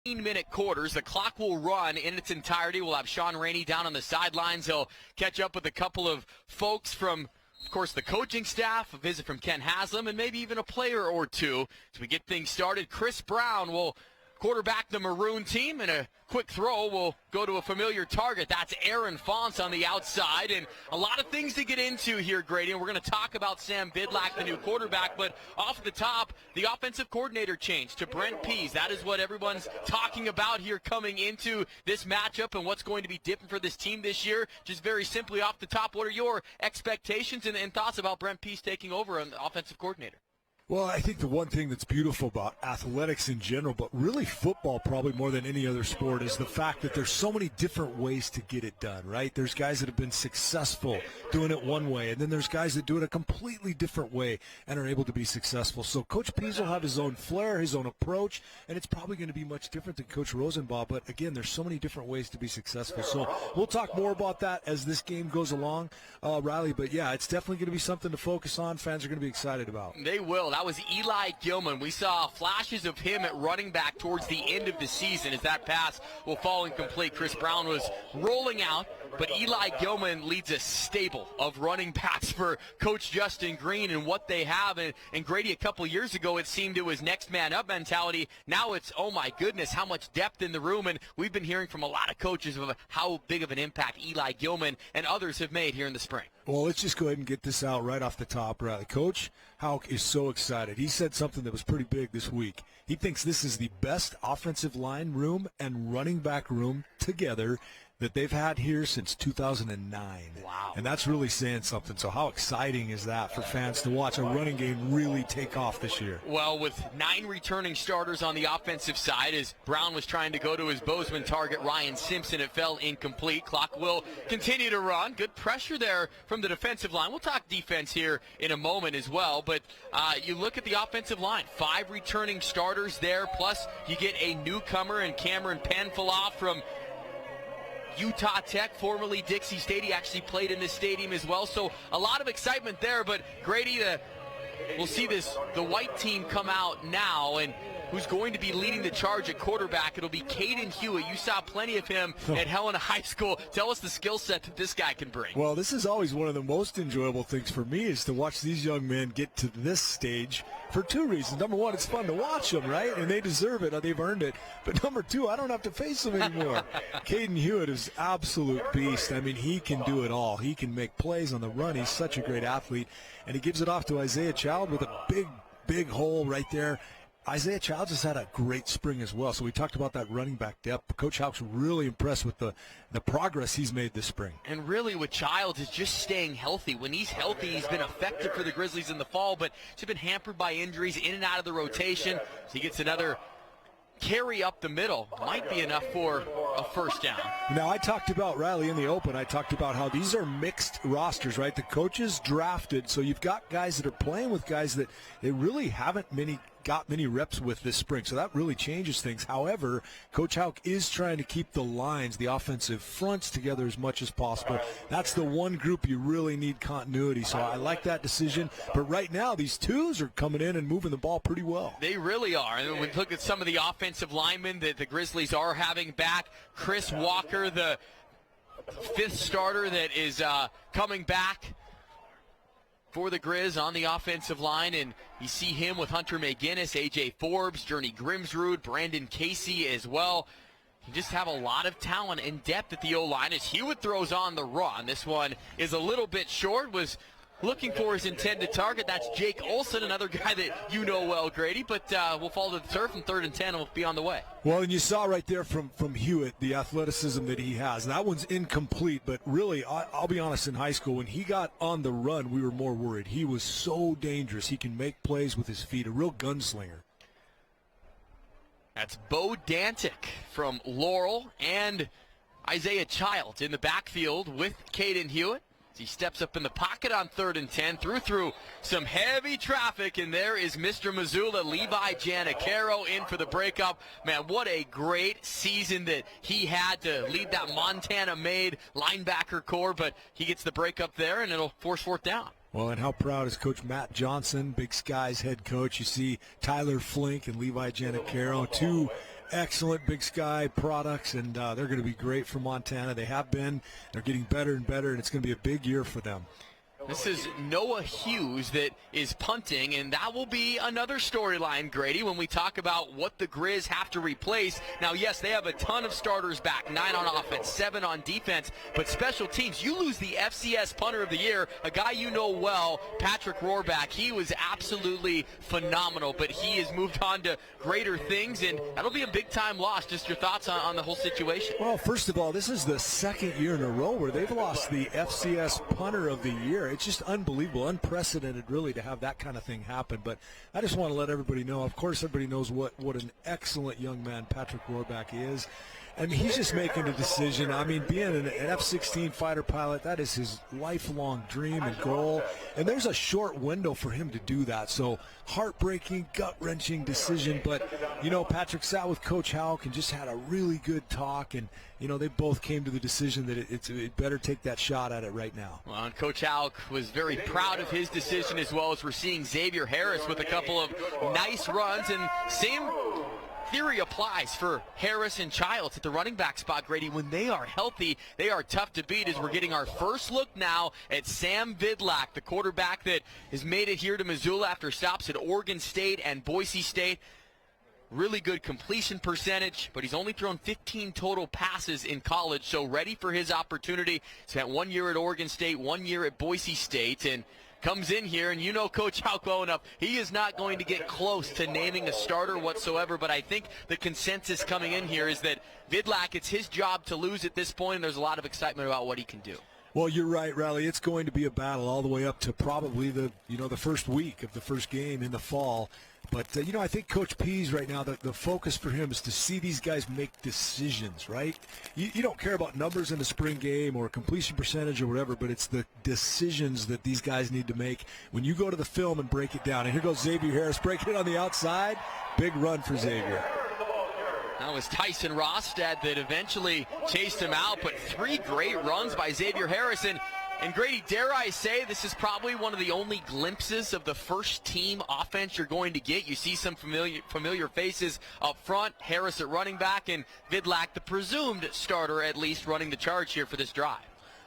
15-minute quarters. The clock will run in its entirety. We'll have Sean Rainey down on the sidelines. He'll catch up with a couple of folks from, of course, the coaching staff, a visit from Ken Haslam, and maybe even a player or two. As we get things started, Chris Brown will quarterback the Maroon team, and a quick throw will go to a familiar target. That's Aaron Fonce on the outside, and a lot of things to get into here, Grady, and we're going to talk about Sam Bidlack, the new quarterback, but off the top, the offensive coordinator change to Brent Pease. That is what everyone's talking about here coming into this matchup and what's going to be different for this team this year. Just very simply off the top, what are your expectations and thoughts about Brent Pease taking over on the offensive coordinator? Well, I think the one thing that's beautiful about athletics in general, but really football probably more than any other sport, is the fact that there's so many different ways to get it done, right? There's guys that have been successful doing it one way, and then there's guys that do it a completely different way and are able to be successful. So Coach Pease will have his own flair, his own approach, and it's probably going to be much different than Coach Rosenbaugh. But, again, there's so many different ways to be successful. So we'll talk more about that as this game goes along, Riley. But, yeah, it's definitely going to be something to focus on. Fans are going to be excited about. They will. That was Eli Gilman. We saw flashes of him at running back towards the end of the season as that pass will fall incomplete. Chris Brown was rolling out, but Eli Gilman leads a stable of running backs for Coach Justin Green and what they have. And Grady, a couple years ago, it seemed it was next man up mentality. Now it's, oh my goodness, how much depth in the room. And we've been hearing from a lot of coaches of how big of an impact Eli Gilman and others have made here in the spring. Well, let's just go ahead and get this out right off the top, Riley. Coach Houck is so excited. He said something that was pretty big this week. He thinks this is the best offensive line room and running back room together that they've had here since 2009. Wow. And that's really saying something. So how exciting is that for fans to watch a running game really take off this year? Well, with 9 returning starters on the offensive side, as Brown was trying to go to his Bozeman target, Ryan Simpson, it fell incomplete. Clock will continue to run. Good pressure there from the defensive line. We'll talk defense here in a moment as well, but you look at the offensive line. 5 returning starters there, plus you get a newcomer in Cameron Penfiloff from Utah Tech, formerly Dixie State. He actually played in this stadium as well. So a lot of excitement there. But Grady, we'll see the white team come out now, and who's going to be leading the charge at quarterback? It'll be Caden Hewitt. You saw plenty of him at Helena High School. Tell us the skill set that this guy can bring. Well, this is always one of the most enjoyable things for me, is to watch these young men get to this stage for 2 reasons. Number one, it's fun to watch them, right? And they deserve it. They've earned it. But number two, I don't have to face them anymore. Caden Hewitt is absolute beast. I mean, he can do it all. He can make plays on the run. He's such a great athlete. And he gives it off to Isaiah Child with a big hole right there. Isaiah Childs has had a great spring as well. So we talked about that running back depth. Coach Houck's really impressed with the progress he's made this spring. And really with Childs is just staying healthy. When he's healthy, he's been effective for the Grizzlies in the fall, but he's been hampered by injuries in and out of the rotation. So he gets another carry up the middle. Might be enough for a first down. Now, I talked about, Riley, in the open, I talked about how these are mixed rosters, right? The coaches drafted, so you've got guys that are playing with guys that they really haven't got many reps with this spring, so that really changes things. However, Coach Houck is trying to keep the lines, the offensive fronts together as much as possible. That's the one group you really need continuity, so I like that decision. But right now, these twos are coming in and moving the ball pretty well. They really are. And when we look at some of the offensive linemen that the Grizzlies are having back, Chris Walker, the 5th starter that is coming back for the Grizz on the offensive line, and you see him with Hunter McGinnis, A.J. Forbes, Journey Grimsrud, Brandon Casey as well. You just have a lot of talent and depth at the O-line as Hewitt throws on the run. This one is a little bit short, was looking for his intended target. That's Jake Olson, another guy that you know well, Grady, but we'll fall to the turf, and 3rd and 10 will be on the way. Well, and you saw right there from Hewitt the athleticism that he has. That one's incomplete, but really, I'll be honest, in high school, when he got on the run, we were more worried. He was so dangerous. He can make plays with his feet, a real gunslinger. That's Bo Dantic from Laurel and Isaiah Child in the backfield with Caden Hewitt. He steps up in the pocket on 3rd and 10, through some heavy traffic, and there is Mr. Missoula, Levi Janicaro, in for the breakup. Man, what a great season that he had to lead that Montana-made linebacker core, but he gets the breakup there, and it'll force 4th down. Well, and how proud is Coach Matt Johnson, Big Sky's head coach. You see Tyler Flink and Levi Janicaro, 2 excellent Big Sky products, and they're going to be great for Montana. They have been. They're getting better and better, and it's going to be a big year for them. This is Noah Hughes that is punting, and that will be another storyline, Grady, when we talk about what the Grizz have to replace. Now, yes, they have a ton of starters back, 9 on offense, 7 on defense, but special teams, you lose the FCS punter of the year, a guy you know well, Patrick Rohrback. He was absolutely phenomenal, but he has moved on to greater things, and that'll be a big-time loss. Just your thoughts on the whole situation. Well, first of all, this is the second year in a row where they've lost the FCS punter of the year. It's just unbelievable, unprecedented, really, to have that kind of thing happen. But I just want to let everybody know, of course, everybody knows what an excellent young man Patrick Rohrback is. I mean, he's just making a decision. I mean, being an F-16 fighter pilot, that is his lifelong dream and goal. And there's a short window for him to do that. So heartbreaking, gut-wrenching decision. But, you know, Patrick sat with Coach Houck and just had a really good talk. And, you know, they both came to the decision that it better take that shot at it right now. Well, and Coach Houck was very proud of his decision, as well as we're seeing Xavier Harris with a couple of nice runs. And same theory applies for Harris and Childs at the running back spot, Grady. When they are healthy, they are tough to beat, as we're getting our first look now at Sam Vidlak, the quarterback that has made it here to Missoula after stops at Oregon State and Boise State. Really good completion percentage, but he's only thrown 15 total passes in college, so ready for his opportunity. Spent 1 year at Oregon State, 1 year at Boise State, and comes in here, and you know Coach Houck well enough. He is not going to get close to naming a starter whatsoever, but I think the consensus coming in here is that Vidlak, it's his job to lose at this point, and there's a lot of excitement about what he can do. Well, you're right, Riley. It's going to be a battle all the way up to probably the first week of the first game in the fall. But, I think Coach Pease right now, the focus for him is to see these guys make decisions, right? You don't care about numbers in the spring game or completion percentage or whatever, but it's the decisions that these guys need to make when you go to the film and break it down. And here goes Xavier Harris breaking it on the outside. Big run for Xavier. That was Tyson Rostad that eventually chased him out, but 3 great runs by Xavier Harris. And Grady, dare I say, this is probably one of the only glimpses of the first team offense you're going to get. You see some familiar faces up front, Harris at running back, and Vidlak, the presumed starter, at least, running the charge here for this drive.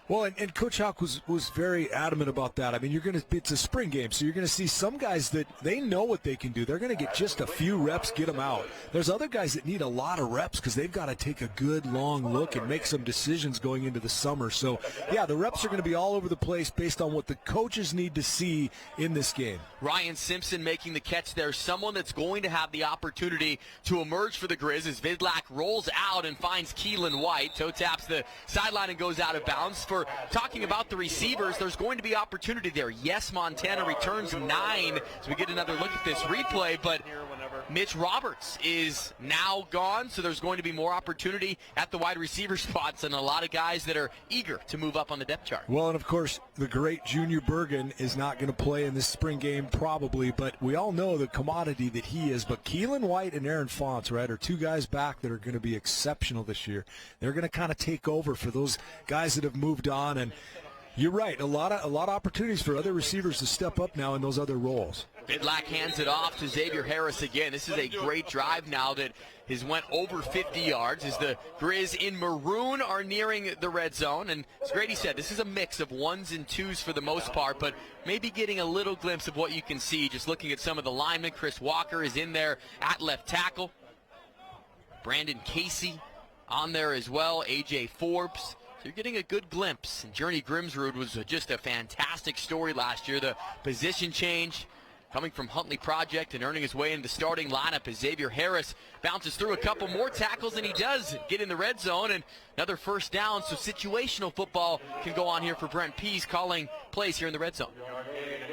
Well, and Coach Houck was very adamant about that. I mean, it's a spring game, so you're going to see some guys that they know what they can do. They're going to get just a few reps, get them out. There's other guys that need a lot of reps because they've got to take a good long look and make some decisions going into the summer. So, yeah, the reps are going to be all over the place based on what the coaches need to see in this game. Ryan Simpson making the catch there, someone that's going to have the opportunity to emerge for the Grizz as Vidlak rolls out and finds Keelan White. Toe taps the sideline and goes out of bounds. For talking about the receivers, there's going to be opportunity there. Yes, Montana returns 9 as we get another look at this replay, but Mitch Roberts is now gone, so there's going to be more opportunity at the wide receiver spots and a lot of guys that are eager to move up on the depth chart. Well, and of course, the great Junior Bergen is not going to play in this spring game probably, but we all know the commodity that he is. But Keelan White and Aaron Fonts, right, are 2 guys back that are going to be exceptional this year. They're going to kind of take over for those guys that have moved on, and you're right, a lot of opportunities for other receivers to step up now in those other roles. Vidlak hands it off to Xavier Harris again. This is a great drive now that has went over 50 yards as the Grizz in maroon are nearing the red zone. And as Grady said, this is a mix of 1s and 2s for the most part, but maybe getting a little glimpse of what you can see just looking at some of the linemen. Chris Walker is in there at left tackle. Brandon Casey on there as well. A.J. Forbes. So you're getting a good glimpse. And Journey Grimsrud was just a fantastic story last year. The position change coming from Huntley Project and earning his way into the starting lineup as Xavier Harris bounces through a couple more tackles, and he does get in the red zone and another first down. So situational football can go on here for Brent Pease calling plays here in the red zone.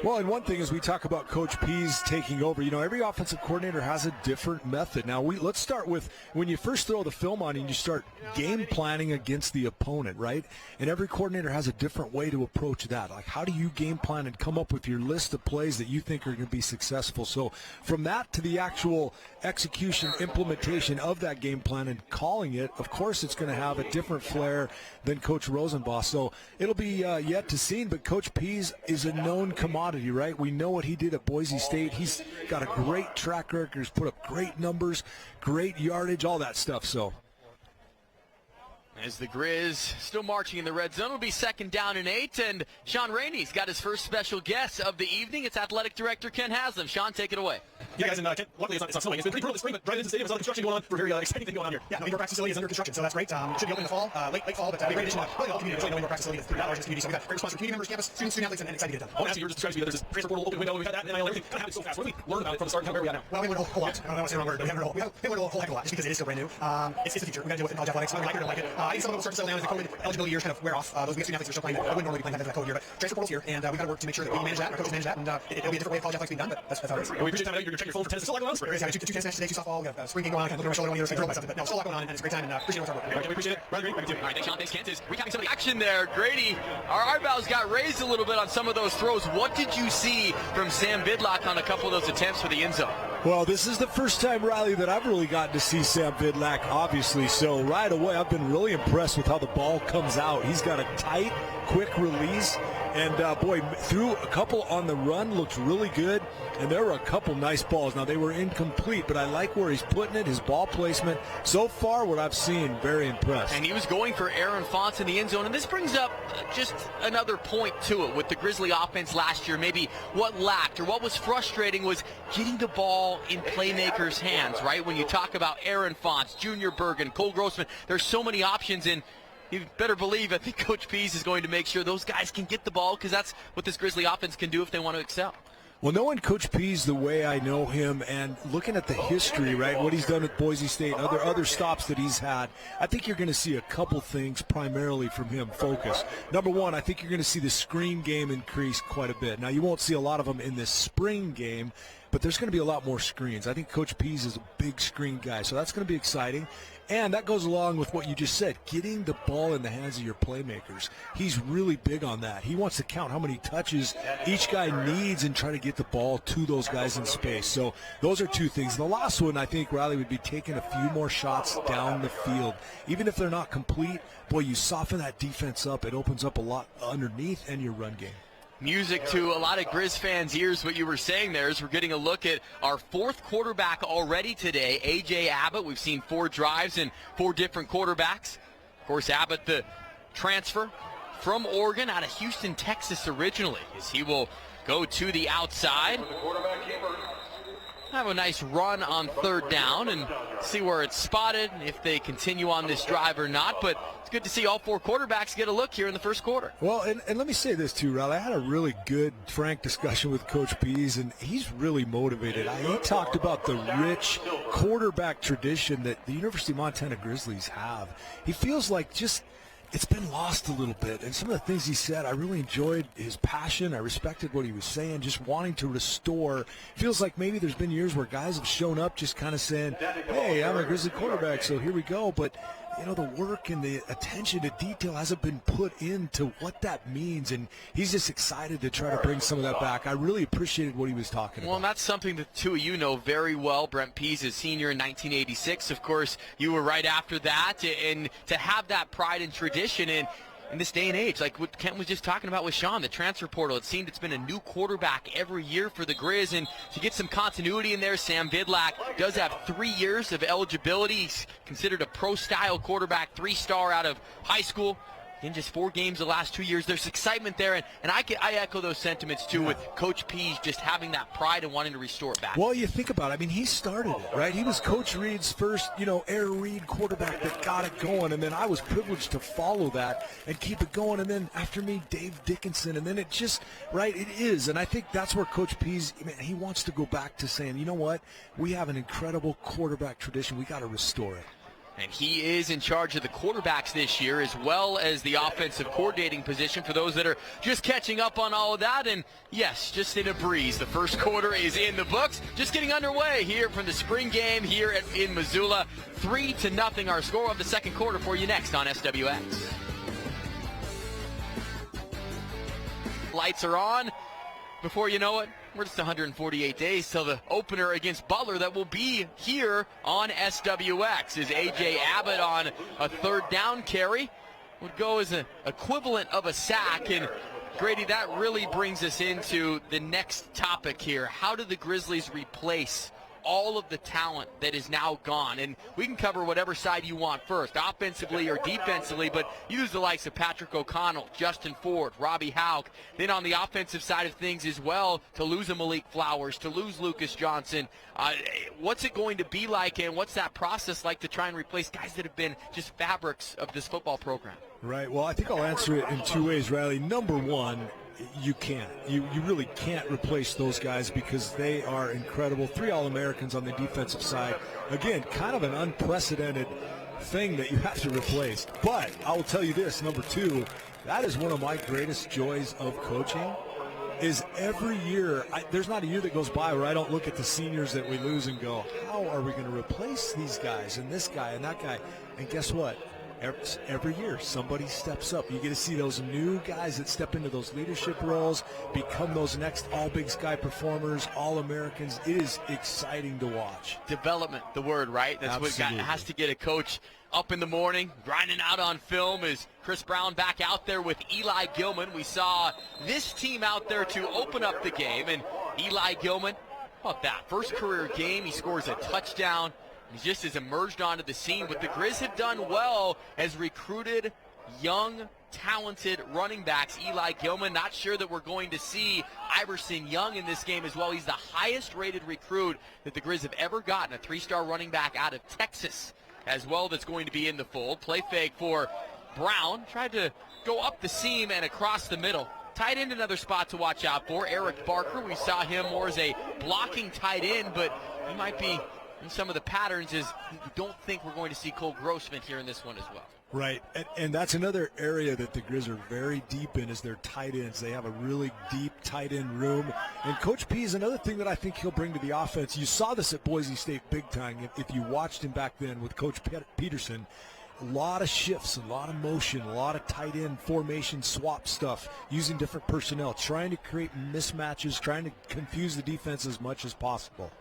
Well, and one thing is we talk about Coach Pease taking over. Every offensive coordinator has a different method. Now, let's start with when you first throw the film on and you start game planning against the opponent, right? And every coordinator has a different way to approach that. Like, how do you game plan and come up with your list of plays that you think are going to be successful? So from that to the actual execution, implementation of that game plan and calling it, of course it's going to have a different flair than Coach Rosenbach. So it'll be yet to see, but Coach Pease is a known commodity, right? We know what he did at Boise State. He's got a great track record. He's put up great numbers, great yardage, all that stuff. So as the Grizz still marching in the red zone, will be 2nd down and 8, and Sean Rainey's got his first special guest of the evening. It's Athletic Director Ken Haslam. Sean, take it away. Yeah, guys, and Ken, luckily it's not snowing. It's been pretty brutal this spring, but right into the stadium, there's a lot of construction going on. We're very exciting thing going on here. Yeah, no, indoor practice facility is under construction, so that's great. Should be open in the fall, late fall, but a great addition to probably the whole community. There's no indoor practice facility that's $3 in this community, so we've got great response from community members, campus, students, student athletes, and excited to get it done. I want to ask you, you were just describing to me that there's this transfer portal open window, we've had that, and NIL, everything kind of happened so fast. What did we learn about it from the start and where are we at now? Well, we learned a whole lot. I don't want to say the wrong word, but we haven't learned a whole heck of a lot, just because it is still brand new. It's the future. We've got to deal with it in college athletics. We like it or don't like it. I think some of it will start to settle down as the COVID eligibility years kind of wear off. Those we got student athletes are still playing that wouldn't normally be playing that COVID year, but transfer portal's here, and we've got to work to make sure that we manage that, our coaches manage that, and it'll be a different way of college athletics being done, but that's how it is. And we appreciate the time. I know you're checking your phone for tennis. There's still a lot going on. There is, yeah, two tennis matches today, 2 softball, we got a spring game going on, kind of looking over my shoulder on the other side, drilled by something, but no, still a lot going on, and it's a great time, and appreciate what's our work. Okay, we appreciate it. Brother Green, back to you. All right, thanks, Sean. Thanks, Kent. Recapping some of the action there. Grady, our eyebrows got raised a little bit on some of those throws. What did you see from Sam Vidlac on a couple of those attempts for the end zone? Well, this is the first time, Riley, that I've really gotten to see Sam Vidlac, obviously. So right away, I've been really impressed with how the ball comes out. He's got a tight, quick release. And, boy, threw a couple on the run, looked really good. And there were a couple nice balls. Now, they were incomplete, but I like where he's putting it, his ball placement. So far, what I've seen, very impressed. And he was going for Aaron Fonts in the end zone. And this brings up just another point to it with the Grizzly offense last year. Maybe what lacked or what was frustrating was getting the ball in playmakers' hands, right? When you talk about Aaron Fonts, Junior Bergen, Cole Grossman, there's so many options, and you better believe I think Coach Pease is going to make sure those guys can get the ball, because that's what this Grizzly offense can do if they want to excel. Well, knowing Coach Pease the way I know him and looking at the history, right, what he's done at Boise State, other stops that he's had, I think you're going to see a couple things primarily from him focus. Number one, I think you're going to see the screen game increase quite a bit. Now, you won't see a lot of them in this spring game, but there's going to be a lot more screens. I think Coach Pease is a big screen guy, so that's going to be exciting. And that goes along with what you just said, getting the ball in the hands of your playmakers. He's really big on that. He wants to count how many touches each guy needs and try to get the ball to those guys in space. So those are two things. The last one, I think, Riley, would be taking a few more shots down the field. Even if they're not complete, boy, you soften that defense up. It opens up a lot underneath and your run game. Music to a lot of Grizz fans' ears, what you were saying there, is we're getting a look at our 4th quarterback already today, A.J. Abbott. We've seen 4 drives and 4 different quarterbacks. Of course, Abbott, the transfer from Oregon out of Houston, Texas originally, as he will go to the outside. Have a nice run on 3rd down and see where it's spotted, if they continue on this drive or not. But it's good to see all 4 quarterbacks get a look here in the first quarter. Well, and let me say this too, Riley. I had a really good, frank discussion with Coach Pease, and he's really motivated. He talked about the rich quarterback tradition that the University of Montana Grizzlies have. He feels like it's been lost a little bit. And some of the things he said, I really enjoyed his passion. I respected what he was saying, just wanting to restore. Feels like maybe there's been years where guys have shown up just kind of saying, hey, I'm a Grizzly quarterback, so here we go. But, you know, the work and the attention to detail hasn't been put into what that means. And he's just excited to try to bring some of that back. I really appreciated what he was talking about. Well, and that's something that two of you know very well. Brent Pease is senior in 1986. Of course, you were right after that. And to have that pride and tradition in this day and age, like what Kent was just talking about with Sean, the transfer portal, it seemed it's been a new quarterback every year for the Grizz, and to get some continuity in there, Sam Vidlac does have 3 years of eligibility. He's considered a pro-style quarterback, 3-star out of high school. In just 4 games the last 2 years, there's excitement there, and I echo those sentiments too, with Coach Pease just having that pride and wanting to restore it back. Well, you think about it. I mean, he started it, right? He was Coach Reed's first, Air Reed quarterback that got it going, and then I was privileged to follow that and keep it going, and then after me, Dave Dickinson, and then it just, right, it is, and I think that's where Coach Pease, he wants to go back to saying, you know what, we have an incredible quarterback tradition. We got to restore it. And he is in charge of the quarterbacks this year, as well as the offensive coordinating position for those that are just catching up on all of that. And yes, just in a breeze, the first quarter is in the books. Just getting underway here from the spring game here in Missoula. 3-0 our score of the second quarter for you next on SWX. Lights are on. Before you know it, We're just 148 days till the opener against Butler that will be here on SWX. Is A.J. Abbott on a third down carry. Would go as an equivalent of a sack. And Grady, that really brings us into the next topic here. How do the Grizzlies replace all of the talent that is now gone? And we can cover whatever side you want first, offensively or defensively, but you use the likes of Patrick O'Connell, Justin Ford, Robbie Houck. Then on the offensive side of things as well, to lose a Malik Flowers, to lose Lucas Johnson. What's it going to be like, and what's that process like to try and replace guys that have been just fabrics of this football program? Right. Well, I think I'll answer it in two ways, Riley. Number one, you can't. You really can't replace those guys because they are incredible. 3 All-Americans on the defensive side. Again, kind of an unprecedented thing that you have to replace. But I will tell you this, number two, that is one of my greatest joys of coaching is every year, there's not a year that goes by where I don't look at the seniors that we lose and go, how are we going to replace these guys and this guy and that guy? And guess what? Every year, somebody steps up. You get to see those new guys that step into those leadership roles, become those next all-Big Sky performers, All-Americans. It is exciting to watch. Development, the word, right? That's Absolutely. what has to get a coach up in the morning, grinding out on film. Is Chris Brown back out there with Eli Gilman? We saw this team out there to open up the game, and Eli Gilman, how about that? First career game, he scores a touchdown. He just has emerged onto the scene. What the Grizz have done well has recruited young, talented running backs. Eli Gilman, not sure that we're going to see Iverson Young in this game as well. He's the highest rated recruit that the Grizz have ever gotten, a 3-star running back out of Texas as well that's going to be in the fold. Play fake for Brown. Tried to go up the seam and across the middle. Tight end, another spot to watch out for. Eric Barker, we saw him more as a blocking tight end, but he might be in some of the patterns is don't think we're going to see Cole Grossman here in this one as well. Right, and that's another area that the Grizz are very deep in is their tight ends. They have a really deep tight end room. And Coach P is another thing that I think he'll bring to the offense. You saw this at Boise State big time if you watched him back then with Coach Peterson. A lot of shifts, a lot of motion, a lot of tight end formation swap stuff, using different personnel, trying to create mismatches, trying to confuse the defense as much as possible.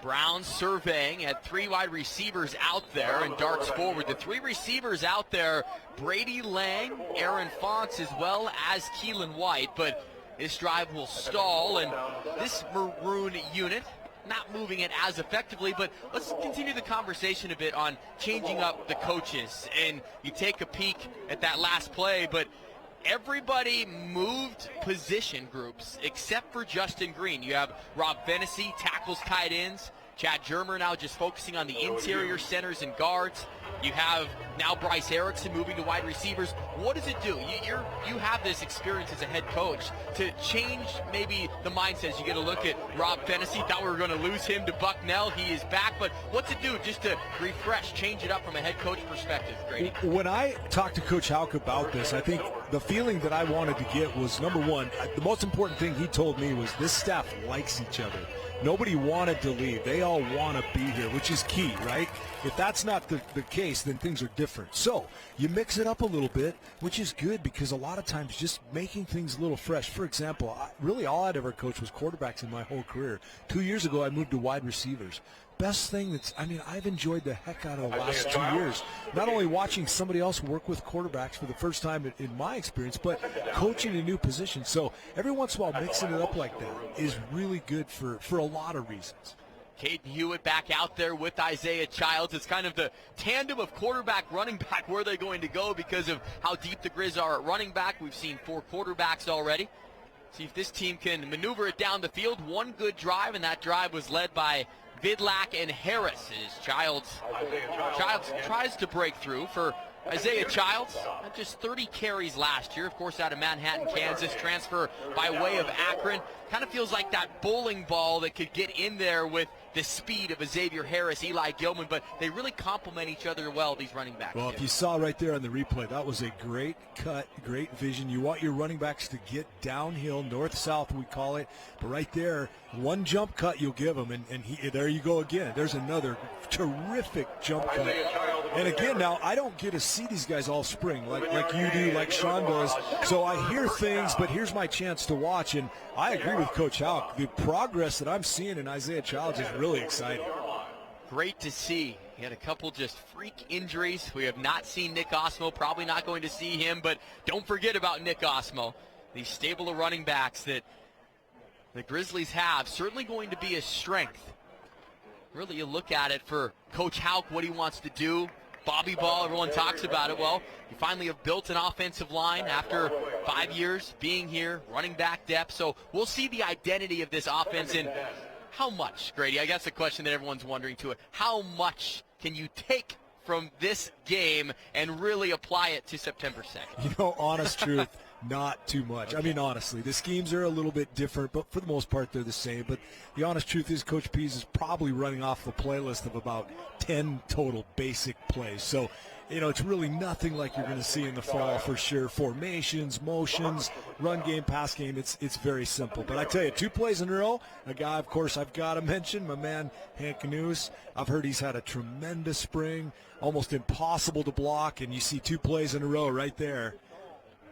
Brown surveying, had 3 wide receivers out there and darts forward. The 3 receivers out there, Brady Lang, Aaron Fonts, as well as Keelan White. But this drive will stall, and this Maroon unit not moving it as effectively. But let's continue the conversation a bit on changing up the coaches. And you take a peek at that last play, but everybody moved position groups except for Justin Green. You have Rob Fennessy, tackles, tight ends. Chad Germer now just focusing on the interior centers and guards. You have now Bryce Erickson moving to wide receivers. What does it do? You have this experience as a head coach to change maybe the mindsets. You get a look at Rob Fennessy. Thought we were going to lose him to Bucknell. He is back. But what's it do just to refresh, change it up from a head coach perspective, Grady? When I talked to Coach Houck about this, I think the feeling that I wanted to get was, number one, the most important thing he told me was this staff likes each other. Nobody wanted to leave. They all want to be here, which is key, right? If that's not the case, then things are different. So you mix it up a little bit, which is good because a lot of times just making things a little fresh. For example, really all I'd ever coached was quarterbacks in my whole career. 2 years ago, I moved to wide receivers. Best thing I've enjoyed the heck out of the last 2 years. Not only watching somebody else work with quarterbacks for the first time in my experience, but coaching a new position. So every once in a while, mixing it up like that is really good for a lot of reasons. Caden Hewitt back out there with Isaiah Childs. It's kind of the tandem of quarterback, running back. Where are they going to go because of how deep the Grizz are at running back? We've seen 4 quarterbacks already. See if this team can maneuver it down the field. One good drive, and that drive was led by Vidlac and Harris. As Childs tries to break through for Isaiah Childs. Just 30 carries last year, of course, out of Manhattan, Kansas. Transfer by way of Akron. Kind of feels like that bowling ball that could get in there with the speed of Xavier Harris, Eli Gilman, but they really complement each other well, these running backs. Well, if you saw right there on the replay, that was a great cut, great vision. You want your running backs to get downhill, north-south we call it, but right there, one jump cut you'll give them, and there you go again. There's another terrific jump cut. And again, now I don't get to see these guys all spring like you do, like Sean does. So I hear things, but here's my chance to watch. And I agree with Coach Houck. The progress that I'm seeing in Isaiah Childs is really exciting. Great to see. He had a couple just freak injuries. We have not seen Nick Osmo, probably not going to see him, but don't forget about Nick Osmo. These stable of running backs that the Grizzlies have, certainly going to be a strength. Really, you look at it for Coach Houck, what he wants to do. Bobby Ball, everyone talks about it. Well, you finally have built an offensive line after 5 years being here, running back depth. So we'll see the identity of this offense and how much, Grady, I guess the question that everyone's wondering to it, how much can you take from this game and really apply it to September 2nd? You know, honest truth, not too much. I mean, honestly, the schemes are a little bit different, but for the most part, they're the same. But the honest truth is Coach Pease is probably running off a playlist of about 10 total basic plays. So, you know, it's really nothing like you're going to see in the fall for sure. Formations, motions, run game, pass game, it's very simple. But I tell you, 2 plays in a row, a guy, of course, I've got to mention, my man Hank Noose. I've heard he's had a tremendous spring, almost impossible to block, and you see 2 plays in a row right there.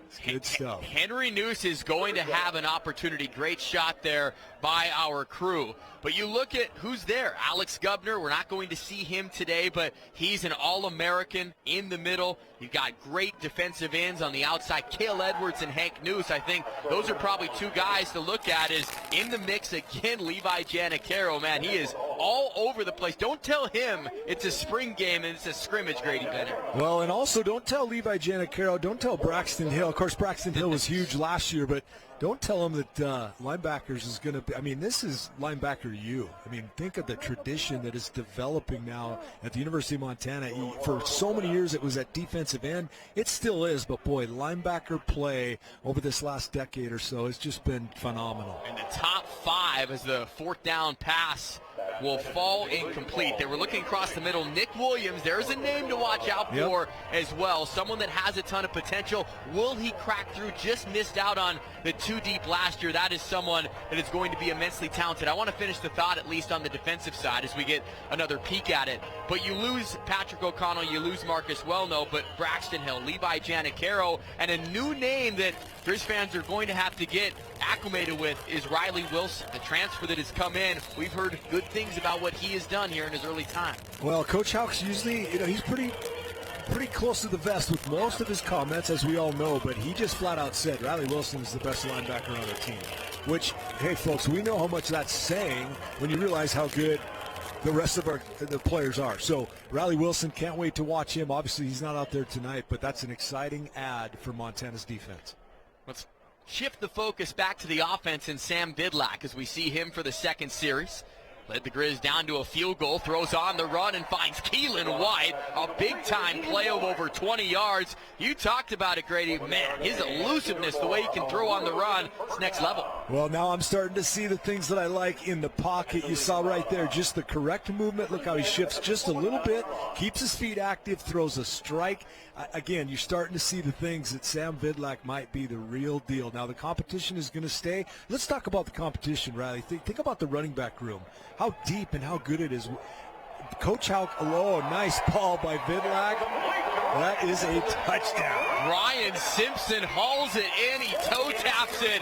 It's good stuff. Henry Noose is going to have an opportunity. Great shot there by our crew. But you look at who's there. Alex Gubner, we're not going to see him today, but he's an All-American in the middle. You've got great defensive ends on the outside. Cale Edwards and Hank Noose, I think those are probably 2 guys to look at. Is in the mix again, Levi Janicaro. Man, he is all over the place. Don't tell him it's a spring game and it's a scrimmage, Grady Bennett. Well, and also don't tell Levi Janicaro, don't tell Braxton Hill. Of course, Braxton Hill was huge last year, but don't tell him that linebackers is going to be – I mean, this is linebacker U. I mean, think of the tradition that is developing now at the University of Montana. For so many years it was at defensive end. It still is, but, boy, linebacker play over this last decade or so has just been phenomenal. And the top 5 as the 4th down pass will fall incomplete. They were looking across the middle. Nick Williams, there's a name to watch out for as well. Someone that has a ton of potential. Will he crack through? Just missed out on the 2 deep last year. That is someone that is going to be immensely talented. I want to finish the thought at least on the defensive side as we get another peek at it. But you lose Patrick O'Connell, you lose Marcus Wellno, but Braxton Hill, Levi Janicaro, and a new name that Grizz fans are going to have to get acclimated with is Riley Wilson, the transfer that has come in. We've heard good things about what he has done here in his early time. Well, Coach Houck's usually, you know, he's pretty close to the vest with most of his comments, as we all know, but he just flat out said Riley Wilson is the best linebacker on the team, which, hey, folks, we know how much that's saying when you realize how good the rest of the players are. So Riley Wilson, can't wait to watch him. Obviously, he's not out there tonight, but that's an exciting add for Montana's defense. Let's shift the focus back to the offense and Sam Vidlac as we see him for the 2nd series. Led the Grizz down to a field goal, throws on the run and finds Keelan White. A big-time play of over 20 yards. You talked about it, Grady. Man, his elusiveness, the way he can throw on the run, it's next level. Well, now I'm starting to see the things that I like in the pocket. You saw right there just the correct movement. Look how he shifts just a little bit, keeps his feet active, throws a strike. Again, you're starting to see the things that Sam Vidlac might be the real deal. Now, the competition is going to stay. Let's talk about the competition, Riley. Think about the running back room, how deep and how good it is. Coach Houck, a nice ball by Vidlac. That is a touchdown. Ryan Simpson hauls it in. He toe taps it.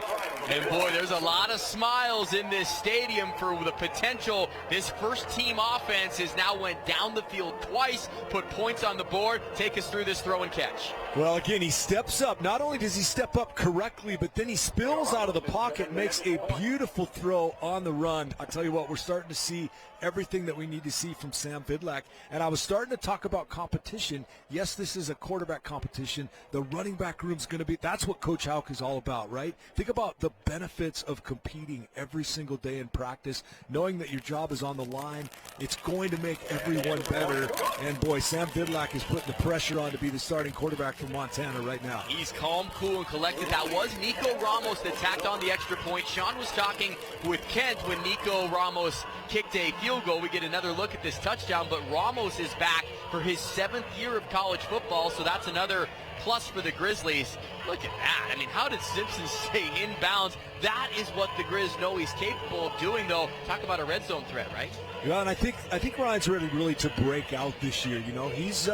And, boy, there's a lot of smiles in this stadium for the potential. This first-team offense has now went down the field twice, put points on the board. Take us through this throw and catch. Well, again, he steps up. Not only does he step up correctly, but then he spills out of the pocket and makes a beautiful throw on the run. I'll tell you what, we're starting to see everything that we need to see from Sam Vidlac. And I was starting to talk about competition. Yes, this is a quarterback competition. The running back room's going to be – that's what Coach Houck is all about, right? Think about the benefits of competing every single day in practice, knowing that your job is on the line. It's going to make everyone better. And, boy, Sam Vidlac is putting the pressure on to be the starting quarterback for Montana right now. He's calm, cool, and collected. That was Nico Ramos that tacked on the extra point. Sean was talking with Kent when Nico Ramos kicked a field goal. We get another look at this touchdown, but Ramos is back for his 7th year of college football, so that's another plus for the Grizzlies. Look at that. I mean, how did Simpson stay inbounds? That is what the Grizz know he's capable of doing, though. Talk about a red zone threat, right? Yeah, and I think Ryan's ready really to break out this year. You know, he's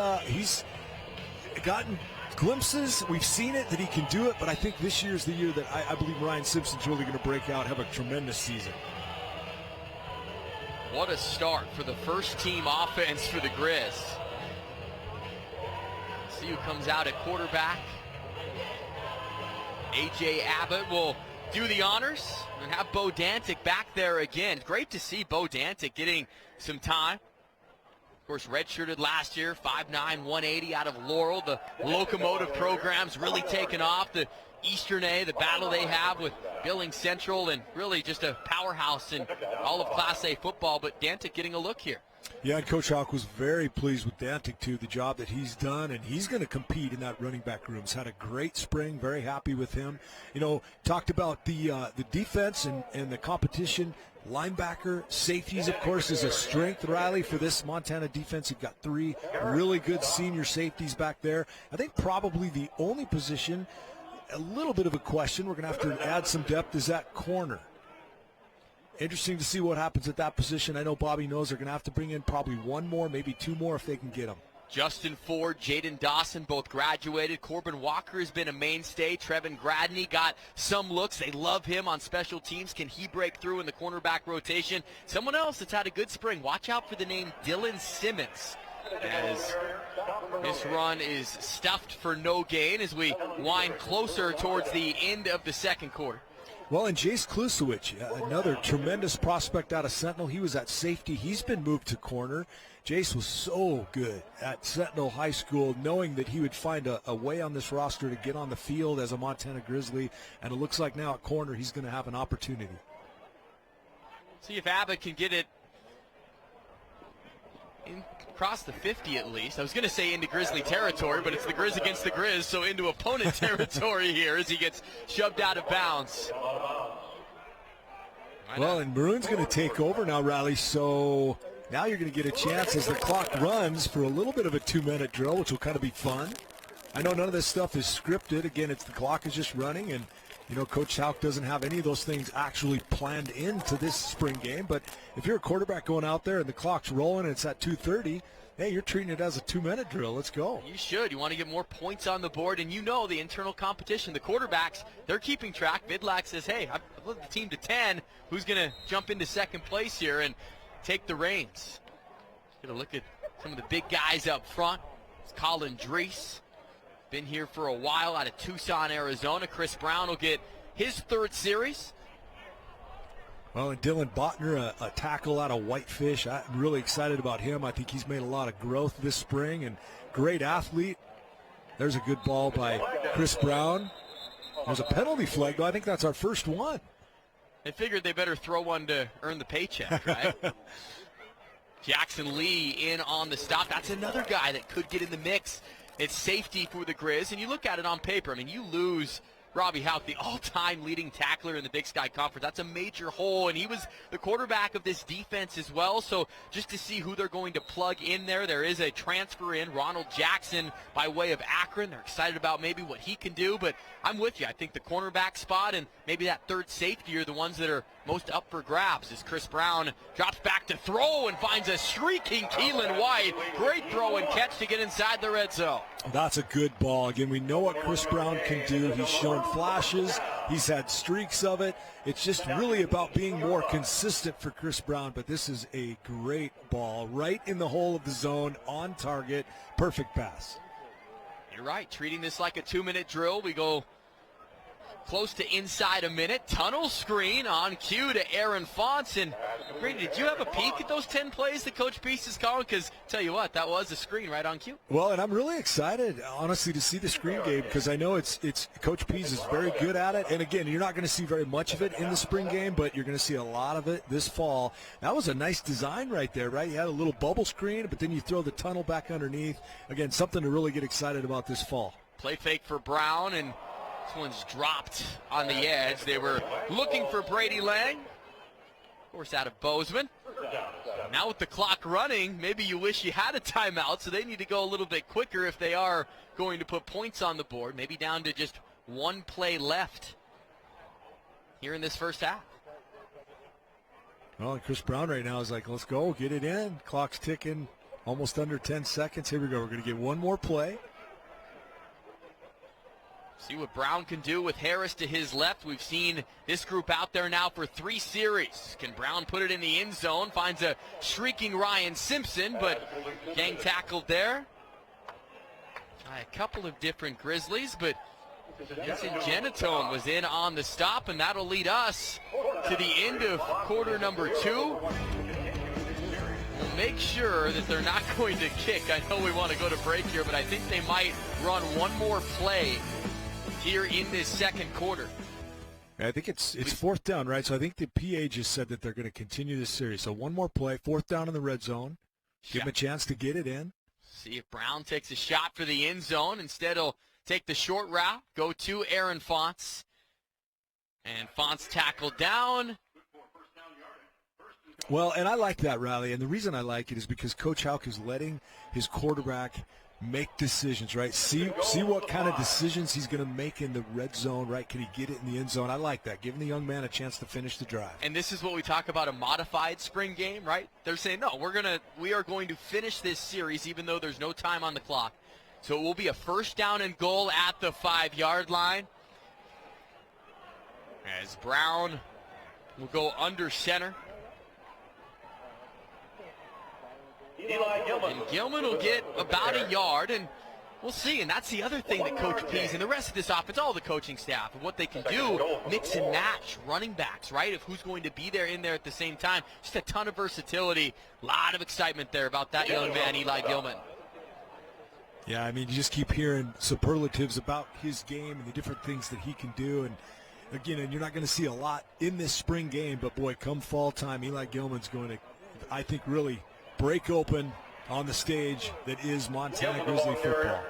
gotten glimpses. We've seen it that he can do it, but I think this year is the year that I believe Ryan Simpson's really going to break out, have a tremendous season. What a start for the first team offense for the Grizz. See who comes out at quarterback. A.J. Abbott will do the honors and have Bo Dantic back there again. Great to see Bo Dantic getting some time. Of course, redshirted last year, 5'9", 180 out of Laurel. The locomotive program's really taken off. The Eastern A, the battle they have with Billings Central, and really just a powerhouse in all of Class A football. But Dantic getting a look here. Yeah, and Coach Hawk was very pleased with Dantic, too, the job that he's done, and he's going to compete in that running back room. He's had a great spring, very happy with him. You know, talked about the defense and the competition. Linebacker, safeties, of course, is a strength, Riley, for this Montana defense. You've got 3 really good senior safeties back there. I think probably the only position, a little bit of a question, we're going to have to add some depth, is that corner. Interesting to see what happens at that position. I know Bobby knows they're going to have to bring in probably 1 more, maybe 2 more if they can get them. Justin Ford, Jaden Dawson both graduated. Corbin Walker has been a mainstay. Trevin Gradney got some looks. They love him on special teams. Can he break through in the cornerback rotation? Someone else that's had a good spring. Watch out for the name Dylan Simmons, as this run is stuffed for no gain as we wind closer towards the end of the second quarter. Well, and Jace Klusewicz, another tremendous prospect out of Sentinel. He was at safety. He's been moved to corner. Jace was so good at Sentinel High School, knowing that he would find a way on this roster to get on the field as a Montana Grizzly, and it looks like now at corner he's going to have an opportunity. See if Abbott can get it across the 50 at least. I was going to say into Grizzly territory, but it's the Grizz against the Grizz, so into opponent territory here as he gets shoved out of bounds. Well, and Maroon's going to take over now, Riley, so now you're going to get a chance as the clock runs for a little bit of a 2-minute drill, which will kind of be fun. I know none of this stuff is scripted. Again, the clock is just running, and you know, Coach Houck doesn't have any of those things actually planned into this spring game. But if you're a quarterback going out there and the clock's rolling and it's at 2:30, hey, you're treating it as a 2-minute drill. Let's go. You should. You want to get more points on the board, and you know the internal competition. The quarterbacks, they're keeping track. Vidlac says, hey, I've led the team to 10. Who's going to jump into second place here and take the reins? Get a look at some of the big guys up front. It's Colin Drees. Been here for a while out of Tucson, Arizona. Chris Brown will get his 3rd series. Well, and Dylan Botner, a tackle out of Whitefish. I'm really excited about him. I think he's made a lot of growth this spring, and great athlete. There's a good ball by Chris Brown. There's a penalty flag, though. I think that's our first one. They figured they better throw one to earn the paycheck, right? Jackson Lee in on the stop. That's another guy that could get in the mix. It's safety for the Grizz, and you look at it on paper. I mean, you lose Robbie Houck, the all-time leading tackler in the Big Sky Conference. That's a major hole, and he was the quarterback of this defense as well. So just to see who they're going to plug in there, there is a transfer in, Ronald Jackson by way of Akron. They're excited about maybe what he can do, but I'm with you. I think the cornerback spot and maybe that 3rd safety are the ones that are most up for grabs as Chris Brown drops back to throw and finds a shrieking Keelan White. Great throw and catch to get inside the red zone. That's a good ball. Again, we know what Chris Brown can do. He's shown flashes. He's had streaks of it. It's just really about being more consistent for Chris Brown, but this is a great ball right in the hole of the zone, on target, perfect pass. You're right, treating this like a 2-minute drill. We go close to inside a minute. Tunnel screen on cue to Aaron Fonts. And Brady, did you have a peek at those 10 plays that Coach Peace is calling? Because tell you what, that was a screen right on cue. Well, and I'm really excited, honestly, to see the screen game because I know it's Coach Pease is very good at it. And again, you're not going to see very much of it in the spring game, but you're going to see a lot of it this fall. That was a nice design right there, right? You had a little bubble screen, but then you throw the tunnel back underneath. Again, something to really get excited about this fall. Play fake for Brown, and this one's dropped on the edge. They were looking for Brady Lang, of course, out of Bozeman. Now with the clock running, maybe you wish you had a timeout, so they need to go a little bit quicker if they are going to put points on the board. Maybe down to just one play left here in this first half. Well, and Chris Brown right now is like, let's go, get it in. Clock's ticking, almost under 10 seconds. Here we go. We're going to get one more play. See what Brown can do with Harris to his left. We've seen this group out there now for 3 series. Can Brown put it in the end zone? Finds a shrieking Ryan Simpson, but gang tackled there. Try a couple of different Grizzlies, but Vincent Genitone was in on the stop, and that'll lead us to the end of quarter number 2. We'll make sure that they're not going to kick. I know we want to go to break here, but I think they might run one more play here in this second quarter. I think it's fourth down, right? So I think the PA just said that they're going to continue this series. So one more play, fourth down in the red zone. Give them a chance to get it in. See if Brown takes a shot for the end zone. Instead, he'll take the short route, go to Aaron Fonts. And Fonts tackled down. Well, and I like that rally, and the reason I like it is because Coach Houck is letting his quarterback make decisions, right? See what kind of decisions he's going to make in the red zone, right? Can he get it in the end zone? I like that, giving the young man a chance to finish the drive. And this is what we talk about, a modified spring game, right? They're saying, no, we are going to finish this series even though there's no time on the clock. So it will be a first down and goal at the 5-yard line. As Brown will go under center. And Gilman will get about a yard, and we'll see. And that's the other thing that Coach Pease and the rest of this offense, all the coaching staff, and what they can do, mix and match running backs, right, of who's going to be there in there at the same time. Just a ton of versatility, a lot of excitement there about that young man, Eli Gilman. Yeah, I mean, you just keep hearing superlatives about his game and the different things that he can do. And, again, and you're not going to see a lot in this spring game, but, boy, come fall time, Eli Gilman's going to, I think, really break open on the stage that is Montana Grizzly football.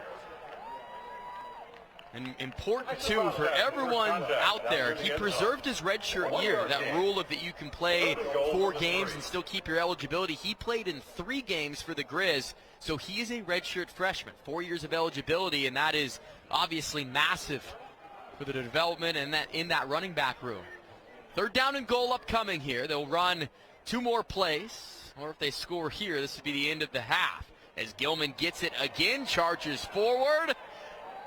And important, too, for everyone out there, he preserved his redshirt year, that rule of that you can play 4 games and still keep your eligibility. He played in 3 games for the Grizz, so he is a redshirt freshman, 4 years of eligibility, and that is obviously massive for the development and that in that running back room. Third down and goal upcoming here. They'll run 2 more plays. Or if they score here, this would be the end of the half. As Gilman gets it again, charges forward.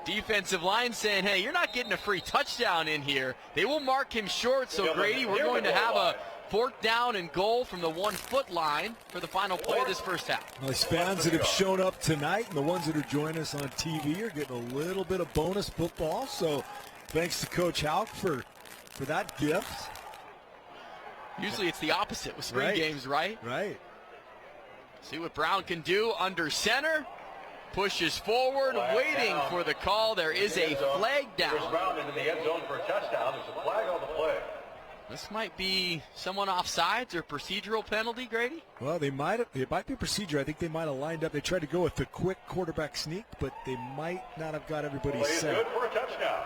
Defensive line saying, hey, you're not getting a free touchdown in here. They will mark him short, so Grady, we're going to have a 4th down and goal from the 1-foot line for the final play of this first half. Well, these fans that have shown up tonight and the ones that are joining us on TV are getting a little bit of bonus football, so thanks to Coach Houck for that gift. Usually it's the opposite with spring games, right? Right. See what Brown can do under center. Pushes forward, waiting for the call. There is a flag down. Brown into the end zone for a touchdown. There's a flag on the play. This might be someone offsides or procedural penalty, Grady? Well, it might be procedure. I think they might have lined up. They tried to go with the quick quarterback sneak, but they might not have got everybody Play is set. good for a touchdown.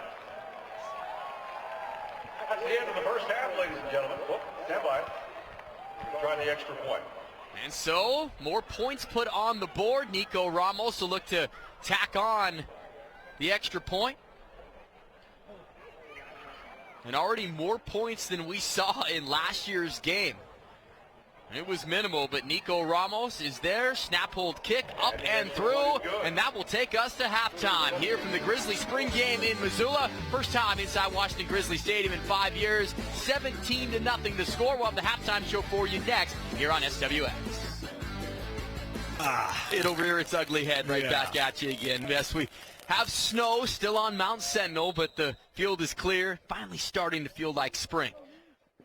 That's the end of the first half, ladies and gentlemen. Whoop, stand by. Try the extra point. And so, more points put on the board. Nico Ramos will look to tack on the extra point. And already more points than we saw in last year's game. It was minimal, but Nico Ramos is there. Snap, hold, kick, up and through. And that will take us to halftime here from the Grizzly spring game in Missoula. First time inside Washington-Grizzly Stadium in 5 years. 17-0 the score. We'll have the halftime show for you next here on SWX. It'll rear its ugly head right back at you again. Yes, we have snow still on Mount Sentinel, but the field is clear. Finally starting to feel like spring.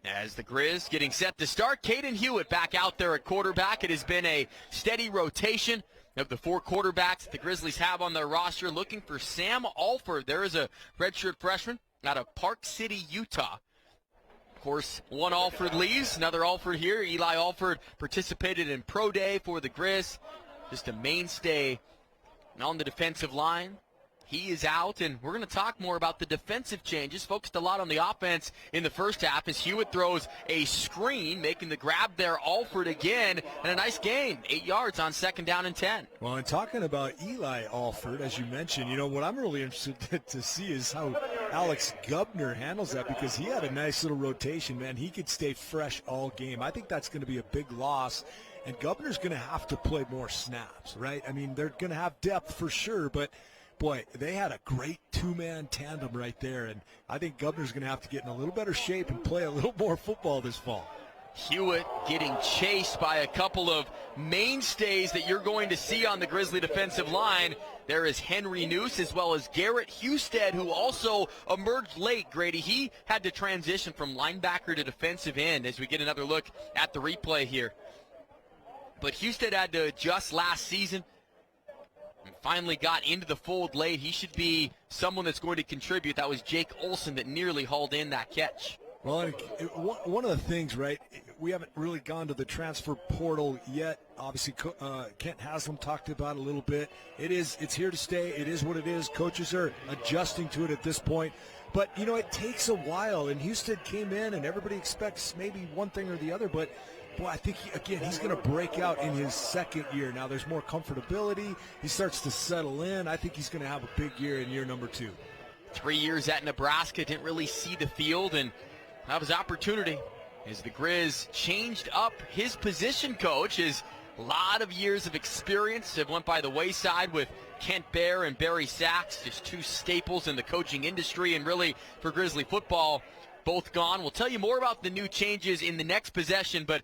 As the Grizz getting set to start, Caden Hewitt back out there at quarterback. It has been a steady rotation of the 4 quarterbacks that the Grizzlies have on their roster. Looking for Sam Alford. There is a redshirt freshman out of Park City, Utah. Of course, one Alford leaves, another Alford here. Eli Alford participated in Pro Day for the Grizz. Just a mainstay on the defensive line. He is out, and we're going to talk more about the defensive changes. Focused a lot on the offense in the first half as Hewitt throws a screen, making the grab there. Alford again, and a nice gain, 8 yards on 2nd down and 10. Well, and talking about Eli Alford, as you mentioned, what I'm really interested to see is how Alex Gubner handles that, because he had a nice little rotation, man. He could stay fresh all game. I think that's going to be a big loss, and Gubner's going to have to play more snaps, right? I mean, they're going to have depth for sure, but boy, they had a great two-man tandem right there, and I think Gubner's going to have to get in a little better shape and play a little more football this fall. Hewitt getting chased by a couple of mainstays that you're going to see on the Grizzly defensive line. There is Henry Noose as well as Garrett Husted, who also emerged late, Grady. He had to transition from linebacker to defensive end as we get another look at the replay here. But Husted had to adjust last season and finally got into the fold late. He should be someone that's going to contribute. That was Jake Olson that nearly hauled in that catch. Well, one of the things, right, we haven't really gone to the transfer portal yet. Obviously, Kent Haslam talked about it a little bit. It's here to stay. It is what it is. Coaches are adjusting to it at this point. But, it takes a while. And Houston came in, and everybody expects maybe one thing or the other. But, boy, I think, he's going to break out in his second year. Now, there's more comfortability. He starts to settle in. I think he's going to have a big year in year number 2. 3 years at Nebraska, didn't really see the field, and that was opportunity as the Grizz changed up his position coach. His lot of years of experience have went by the wayside with Kent Baer and Barry Sachs, just two staples in the coaching industry, and really for Grizzly football, both gone. We'll tell you more about the new changes in the next possession, but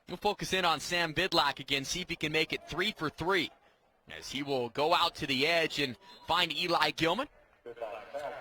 we'll focus in on Sam Vidlac again, see if he can make it 3 for 3, as he will go out to the edge and find Eli Gilman.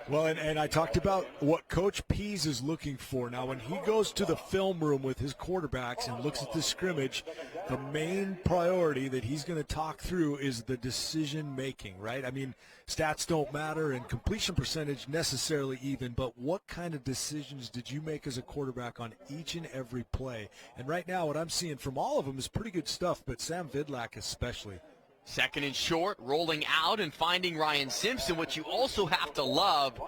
Well, and I talked about what Coach Pease is looking for. Now, when he goes to the film room with his quarterbacks and looks at the scrimmage, the main priority that he's going to talk through is the decision-making, right? I mean, stats don't matter and completion percentage necessarily even, but what kind of decisions did you make as a quarterback on each and every play? And right now, what I'm seeing from all of them is pretty good stuff, but Sam Vidlac especially. 2nd and short, rolling out and finding Ryan Simpson. What you also have to love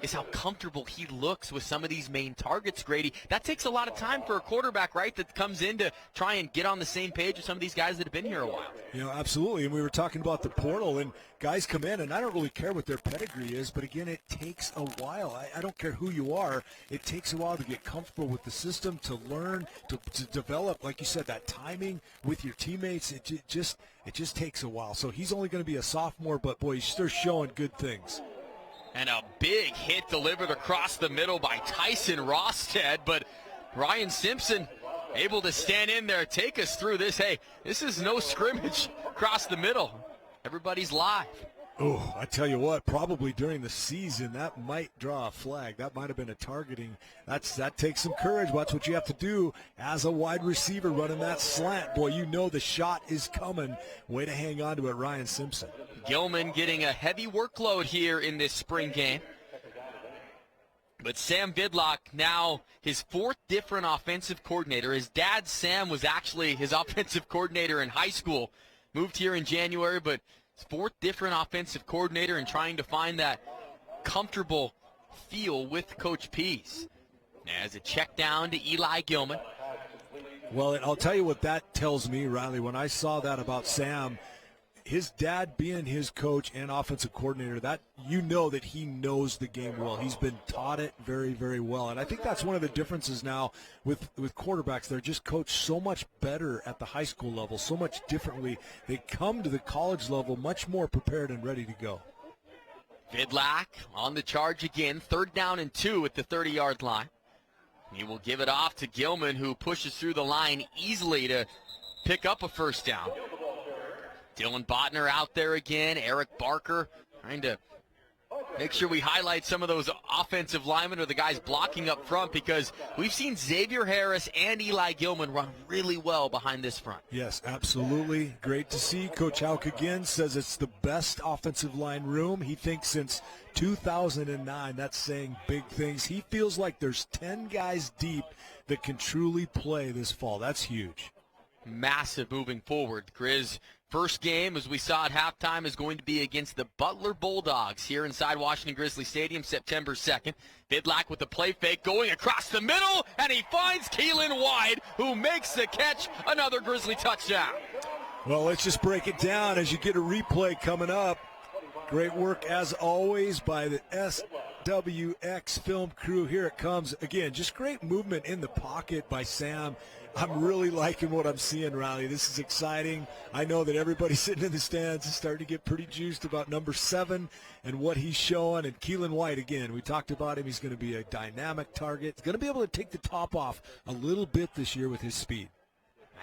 is how comfortable he looks with some of these main targets, Grady. That takes a lot of time for a quarterback, right, that comes in to try and get on the same page with some of these guys that have been here a while. Absolutely, and we were talking about the portal, and guys come in, and I don't really care what their pedigree is, but again, it takes a while. I don't care who you are. It takes a while to get comfortable with the system, to learn, to develop, like you said, that timing with your teammates. It just takes a while. So he's only going to be a sophomore, but, boy, he's still showing good things. And a big hit delivered across the middle by Tyson Rosted, but Ryan Simpson able to stand in there, take us through this. Hey, this is no scrimmage across the middle. Everybody's live. Oh, I tell you what, probably during the season, that might draw a flag. That might have been a targeting. That takes some courage. That's what you have to do as a wide receiver running that slant. Boy, you know the shot is coming. Way to hang on to it, Ryan Simpson. Gilman getting a heavy workload here in this spring game. But Sam Vidlac, now his 4th different offensive coordinator. His dad, Sam, was actually his offensive coordinator in high school. Moved here in January, but his 4th different offensive coordinator and trying to find that comfortable feel with Coach Pease. As a check down to Eli Gilman. Well, and I'll tell you what that tells me, Riley, when I saw that about Sam, his dad being his coach and offensive coordinator, that you know that he knows the game well. He's been taught it very, very well. And I think that's one of the differences now with quarterbacks. They're just coached so much better at the high school level, so much differently. They come to the college level much more prepared and ready to go. Vidlac on the charge again, 3rd down and 2 at the 30-yard line. He will give it off to Gilman, who pushes through the line easily to pick up a 1st down. Dylan Botner out there again. Eric Barker trying to make sure we highlight some of those offensive linemen or the guys blocking up front, because we've seen Xavier Harris and Eli Gilman run really well behind this front. Yes, absolutely. Great to see. Coach Houck again says it's the best offensive line room, he thinks, since 2009. That's saying big things. He feels like there's 10 guys deep that can truly play this fall. That's huge. Massive moving forward. Grizz First game, as we saw at halftime, is going to be against the Butler Bulldogs here inside Washington-Grizzly Stadium, September 2nd. Vidlak with the play fake going across the middle, and he finds Keelan White, who makes the catch. Another Grizzly touchdown. Well, let's just break it down as you get a replay coming up. Great work, as always, by the SWX film crew. Here it comes. Again, just great movement in the pocket by Sam. I'm really liking what I'm seeing, Riley. This is exciting. I know that everybody sitting in the stands is starting to get pretty juiced about number 7 and what he's showing. And Keelan White, again, we talked about him. He's going to be a dynamic target. He's going to be able to take the top off a little bit this year with his speed.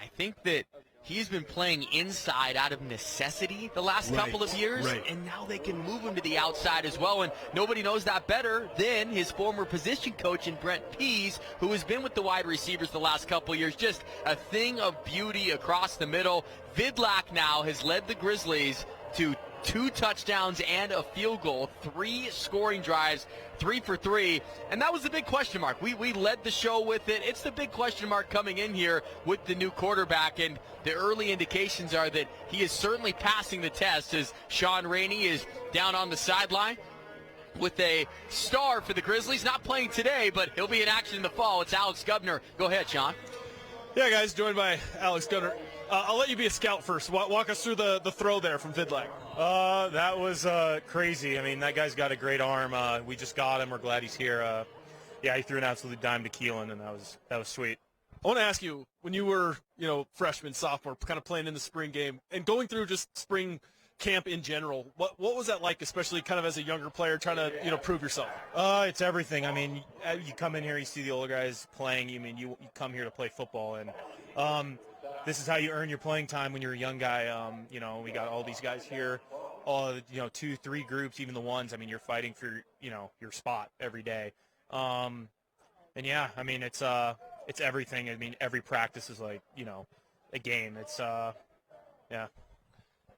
I think that he's been playing inside out of necessity the last couple of years, and now they can move him to the outside as well, and nobody knows that better than his former position coach in Brent Pease, who has been with the wide receivers the last couple of years. Just a thing of beauty across the middle. Vidlak now has led the Grizzlies to 2 touchdowns and a field goal, 3 scoring drives, 3 for 3, and that was the big question mark. We led the show with it. It's the big question mark coming in here with the new quarterback, and the early indications are that he is certainly passing the test, as Sean Rainey is down on the sideline with a star for the Grizzlies. Not playing today, but he'll be in action in the fall. It's Alex Gubner. Go ahead, Sean. Yeah, guys, joined by Alex Gubner. I'll let you be a scout first. Walk us through the throw there from Vidlak. That was crazy. I mean, that guy's got a great arm. We just got him. We're glad he's here. Yeah, he threw an absolute dime to Keelan, and that was sweet. I want to ask you, when you were, freshman, sophomore, kind of playing in the spring game and going through just spring camp in general, what was that like, especially kind of as a younger player trying to, prove yourself? It's everything. I mean, you come in here, you see the older guys playing. You come here to play football, and this is how you earn your playing time when you're a young guy. We got all these guys here, all 2, 3 groups, even the ones. I mean, you're fighting for your spot every day. And yeah, I mean, it's everything. I mean, every practice is like a game. It's yeah.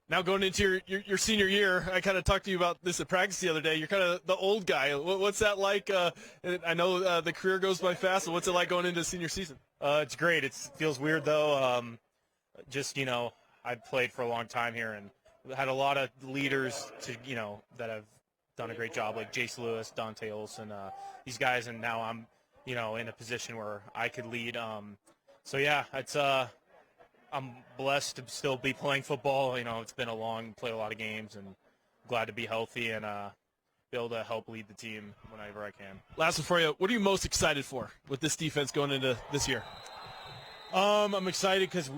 Now going into your senior year, I kind of talked to you about this at practice the other day. You're kind of the old guy. What's that like? I know the career goes by fast. So what's it like going into senior season? It's great. It feels weird, though. I've played for a long time here and had a lot of leaders that have done a great job, like Jace Lewis, Dante Olson, these guys, and now I'm, in a position where I could lead. So, yeah, it's I'm blessed to still be playing football. It's been played a lot of games, and glad to be healthy and be able to help lead the team whenever I can. Last one for you. What are you most excited for with this defense going into this year? I'm excited because,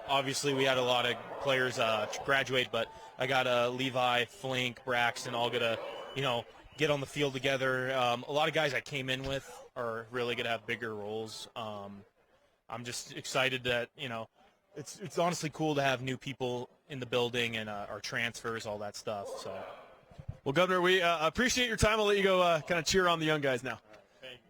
obviously we had a lot of players graduate, but I got Levi, Flink, Braxton all going to, get on the field together. A lot of guys I came in with are really going to have bigger roles. I'm just excited that, it's honestly cool to have new people in the building and our transfers, all that stuff. So, well, Governor, we appreciate your time. I'll let you go kind of cheer on the young guys now.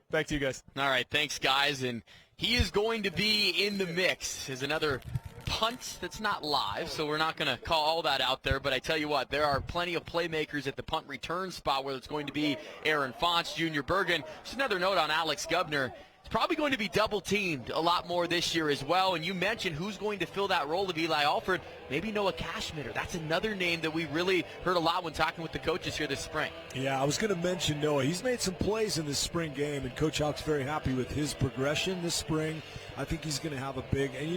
Back to you guys. All right, thanks, guys. And he is going to be in the mix as another punt that's not live, so we're not going to call all that out there. But I tell you what, there are plenty of playmakers at the punt return spot, whether it's going to be Aaron Fonts, Junior Bergen. Just another note on Alex Gubner. He's probably going to be double-teamed a lot more this year as well. And you mentioned who's going to fill that role of Eli Alford. Maybe Noah Cashmitter. That's another name that we really heard a lot when talking with the coaches here this spring. Yeah, I was going to mention Noah. He's made some plays in this spring game, and Coach Houck's very happy with his progression this spring. I think he's going to have a big – and,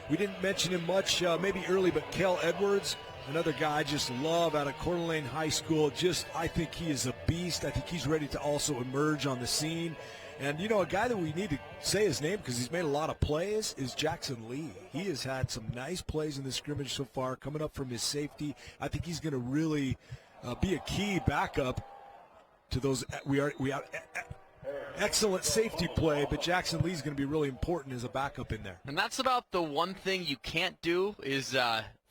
we didn't mention him much maybe early, but Kel Edwards, another guy I just love out of Coeur d'Alene High School. I think he is a beast. I think he's ready to also emerge on the scene. And, a guy that we need to say his name because he's made a lot of plays is Jackson Lee. He has had some nice plays in the scrimmage so far, coming up from his safety. I think he's going to really be a key backup to those. We have excellent safety play, but Jackson Lee is going to be really important as a backup in there. And that's about the one thing you can't do is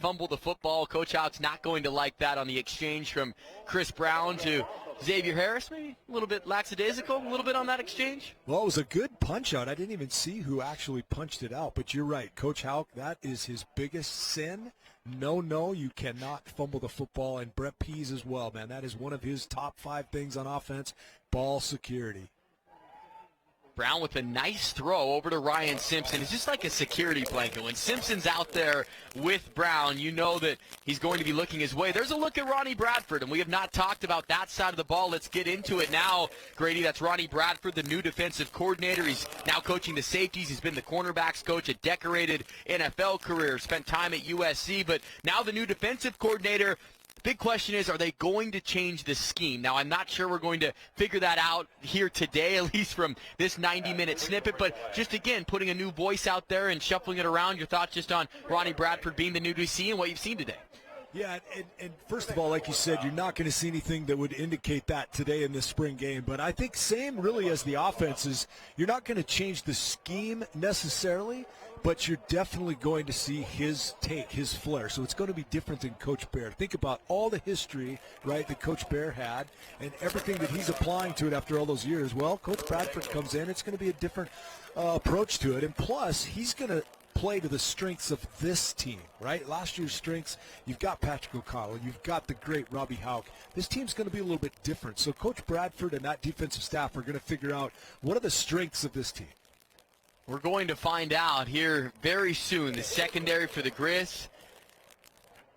fumble the football. Coach Houck's not going to like that on the exchange from Chris Brown to Xavier Harris, maybe a little bit lackadaisical, a little bit on that exchange. Well, it was a good punch-out. I didn't even see who actually punched it out, but you're right. Coach Houck, that is his biggest sin. No, you cannot fumble the football, and Brett Pease as well, man. That is one of his top 5 things on offense, ball security. Brown with a nice throw over to Ryan Simpson. It's just like a security blanket. When Simpson's out there with Brown, you know that he's going to be looking his way. There's a look at Ronnie Bradford, and we have not talked about that side of the ball. Let's get into it now, Grady. That's Ronnie Bradford, the new defensive coordinator. He's now coaching the safeties. He's been the cornerbacks coach, a decorated NFL career, spent time at USC, but now the new defensive coordinator. Big question is, are they going to change the scheme? Now, I'm not sure we're going to figure that out here today, at least from this 90-minute snippet, but just, again, putting a new voice out there and shuffling it around, your thoughts just on Ronnie Bradford being the new DC and what you've seen today? Yeah, and first of all, like you said, you're not going to see anything that would indicate that today in this spring game. But I think same really as the offenses, you're not going to change the scheme necessarily, but you're definitely going to see his take, his flair. So it's going to be different than Coach Bear. Think about all the history, right, that Coach Bear had and everything that he's applying to it after all those years. Well, Coach Bradford comes in. It's going to be a different approach to it. And plus, he's going to play to the strengths of this team, right? Last year's strengths, you've got Patrick O'Connell, you've got the great Robbie Houck. This team's going to be a little bit different. So Coach Bradford and that defensive staff are going to figure out what are the strengths of this team. We're going to find out here very soon. The secondary for the Grizz.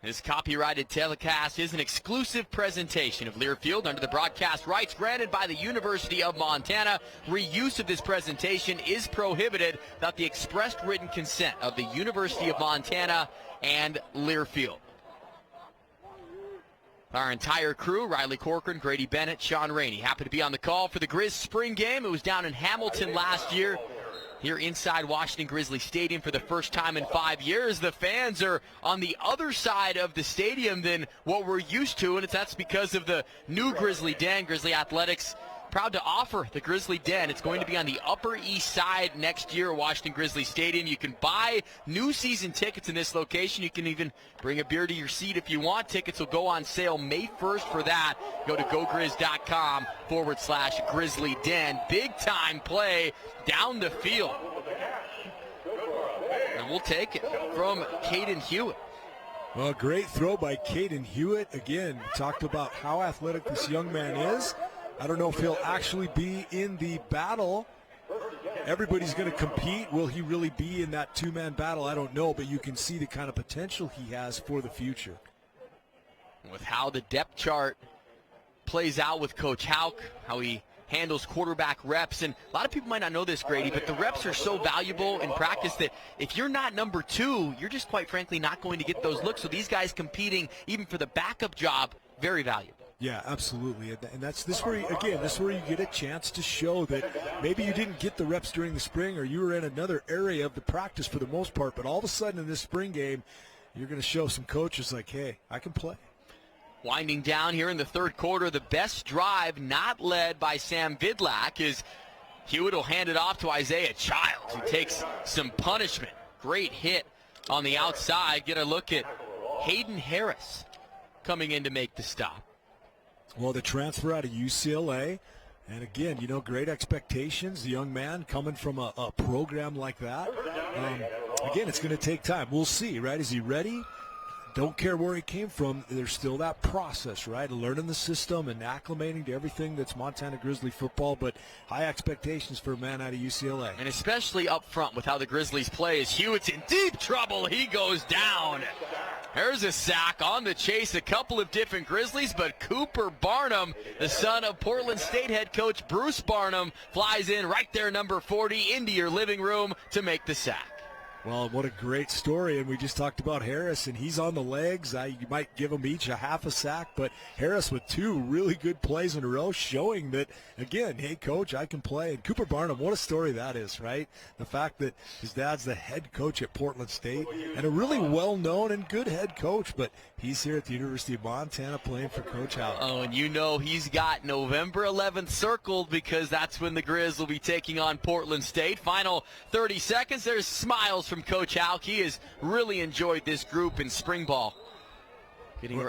This copyrighted telecast is an exclusive presentation of Learfield under the broadcast rights granted by the University of Montana. Reuse of this presentation is prohibited without the expressed written consent of the University of Montana and Learfield. Our entire crew, Riley Corcoran, Grady Bennett, Sean Rainey, happy to be on the call for the Grizz spring game. It was down in Hamilton last year. Here inside Washington-Grizzly Stadium for the first time in 5 years. The fans are on the other side of the stadium than what we're used to, and that's because of the new Grizzly Den. Grizzly Athletics proud to offer the Grizzly Den. It's going to be on the Upper East Side next year at Washington-Grizzly Stadium. You can buy new season tickets in this location. You can even bring a beer to your seat if you want. Tickets will go on sale May 1st for that. Go to gogrizz.com/Grizzly Den. Big time play down the field. And we'll take it from Caden Hewitt. Well, great throw by Caden Hewitt. Again, talked about how athletic this young man is. I don't know if he'll actually be in the battle. Everybody's going to compete. Will he really be in that two-man battle? I don't know, but you can see the kind of potential he has for the future. With how the depth chart plays out with Coach Houck, how he handles quarterback reps. And a lot of people might not know this, Grady, but the reps are so valuable in practice that if you're not number two, you're just quite frankly not going to get those looks. So these guys competing even for the backup job, very valuable. Yeah, absolutely. And this is where you get a chance to show that maybe you didn't get the reps during the spring or you were in another area of the practice for the most part, but all of a sudden in this spring game, you're going to show some coaches like, hey, I can play. Winding down here in the third quarter, the best drive not led by Sam Vidlak is Hewitt will hand it off to Isaiah Childs, who takes some punishment. Great hit on the outside. Get a look at Hayden Harris coming in to make the stop. Well, the transfer out of UCLA, and again, great expectations. The young man coming from a program like that. Again, it's going to take time. We'll see, right? Is he ready? Don't care where he came from. There's still that process, right? Learning the system and acclimating to everything that's Montana Grizzly football, but high expectations for a man out of UCLA. And especially up front with how the Grizzlies play as Hewitt's in deep trouble. He goes down. There's a sack on the chase, a couple of different Grizzlies, but Cooper Barnum, the son of Portland State head coach Bruce Barnum, flies in right there, number 40, into your living room to make the sack. Well, what a great story, and we just talked about Harris, and he's on the legs. You might give them each a half a sack, but Harris with two really good plays in a row, showing that, again, hey, coach, I can play. And Cooper Barnum, what a story that is, right? The fact that his dad's the head coach at Portland State, and a really well-known and good head coach, but he's here at the University of Montana playing for Coach Howard. Oh, and he's got November 11th circled because that's when the Grizz will be taking on Portland State. Final 30 seconds. There's smiles from Coach Houck. He has really enjoyed this group in spring ball. Getting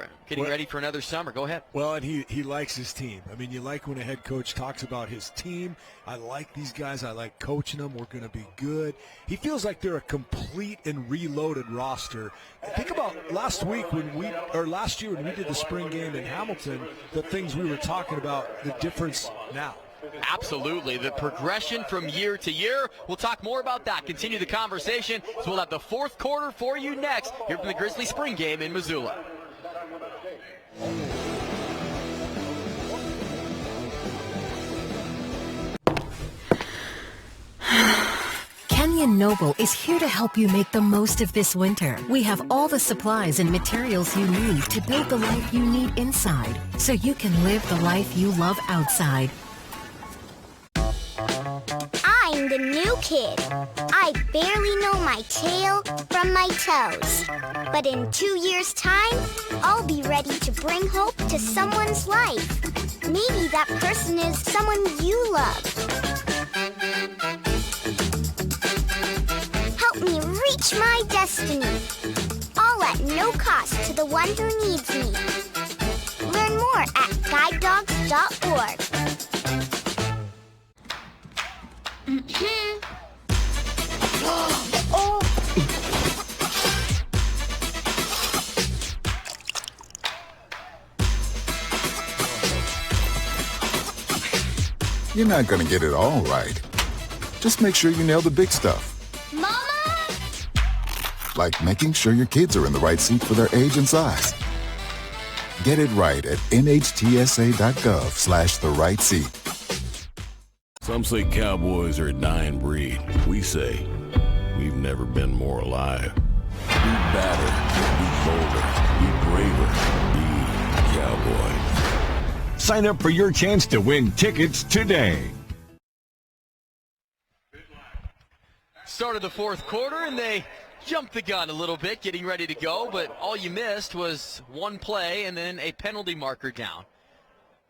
ready for another summer. Go ahead. Well, and he likes his team. I mean, you like when a head coach talks about his team. I like these guys. I like coaching them. We're going to be good. He feels like they're a complete and reloaded roster. Think about last year when we did the spring game in Hamilton, the things we were talking about, the difference now. Absolutely. The progression from year to year. We'll talk more about that. Continue the conversation. So we'll have the fourth quarter for you next here from the Grizzly spring game in Missoula. Kenyon Noble is here to help you make the most of this winter. We have all the supplies and materials you need to build the life you need inside, so you can live the life you love outside. I'm the new kid. I barely know my tail from my toes. But in 2 years' time, I'll be ready to bring hope to someone's life. Maybe that person is someone you love. Help me reach my destiny. All at no cost to the one who needs me. Learn more at guidedogs.org. Oh. You're not going to get it all right. Just make sure you nail the big stuff. Mama! Like making sure your kids are in the right seat for their age and size. Get it right at nhtsa.gov/the-right-seat. Some say cowboys are a dying breed. We say we've never been more alive. Be badder, be bolder, be braver, be cowboy. Sign up for your chance to win tickets today. Start of the fourth quarter, and they jumped the gun a little bit, getting ready to go, but all you missed was one play and then a penalty marker down.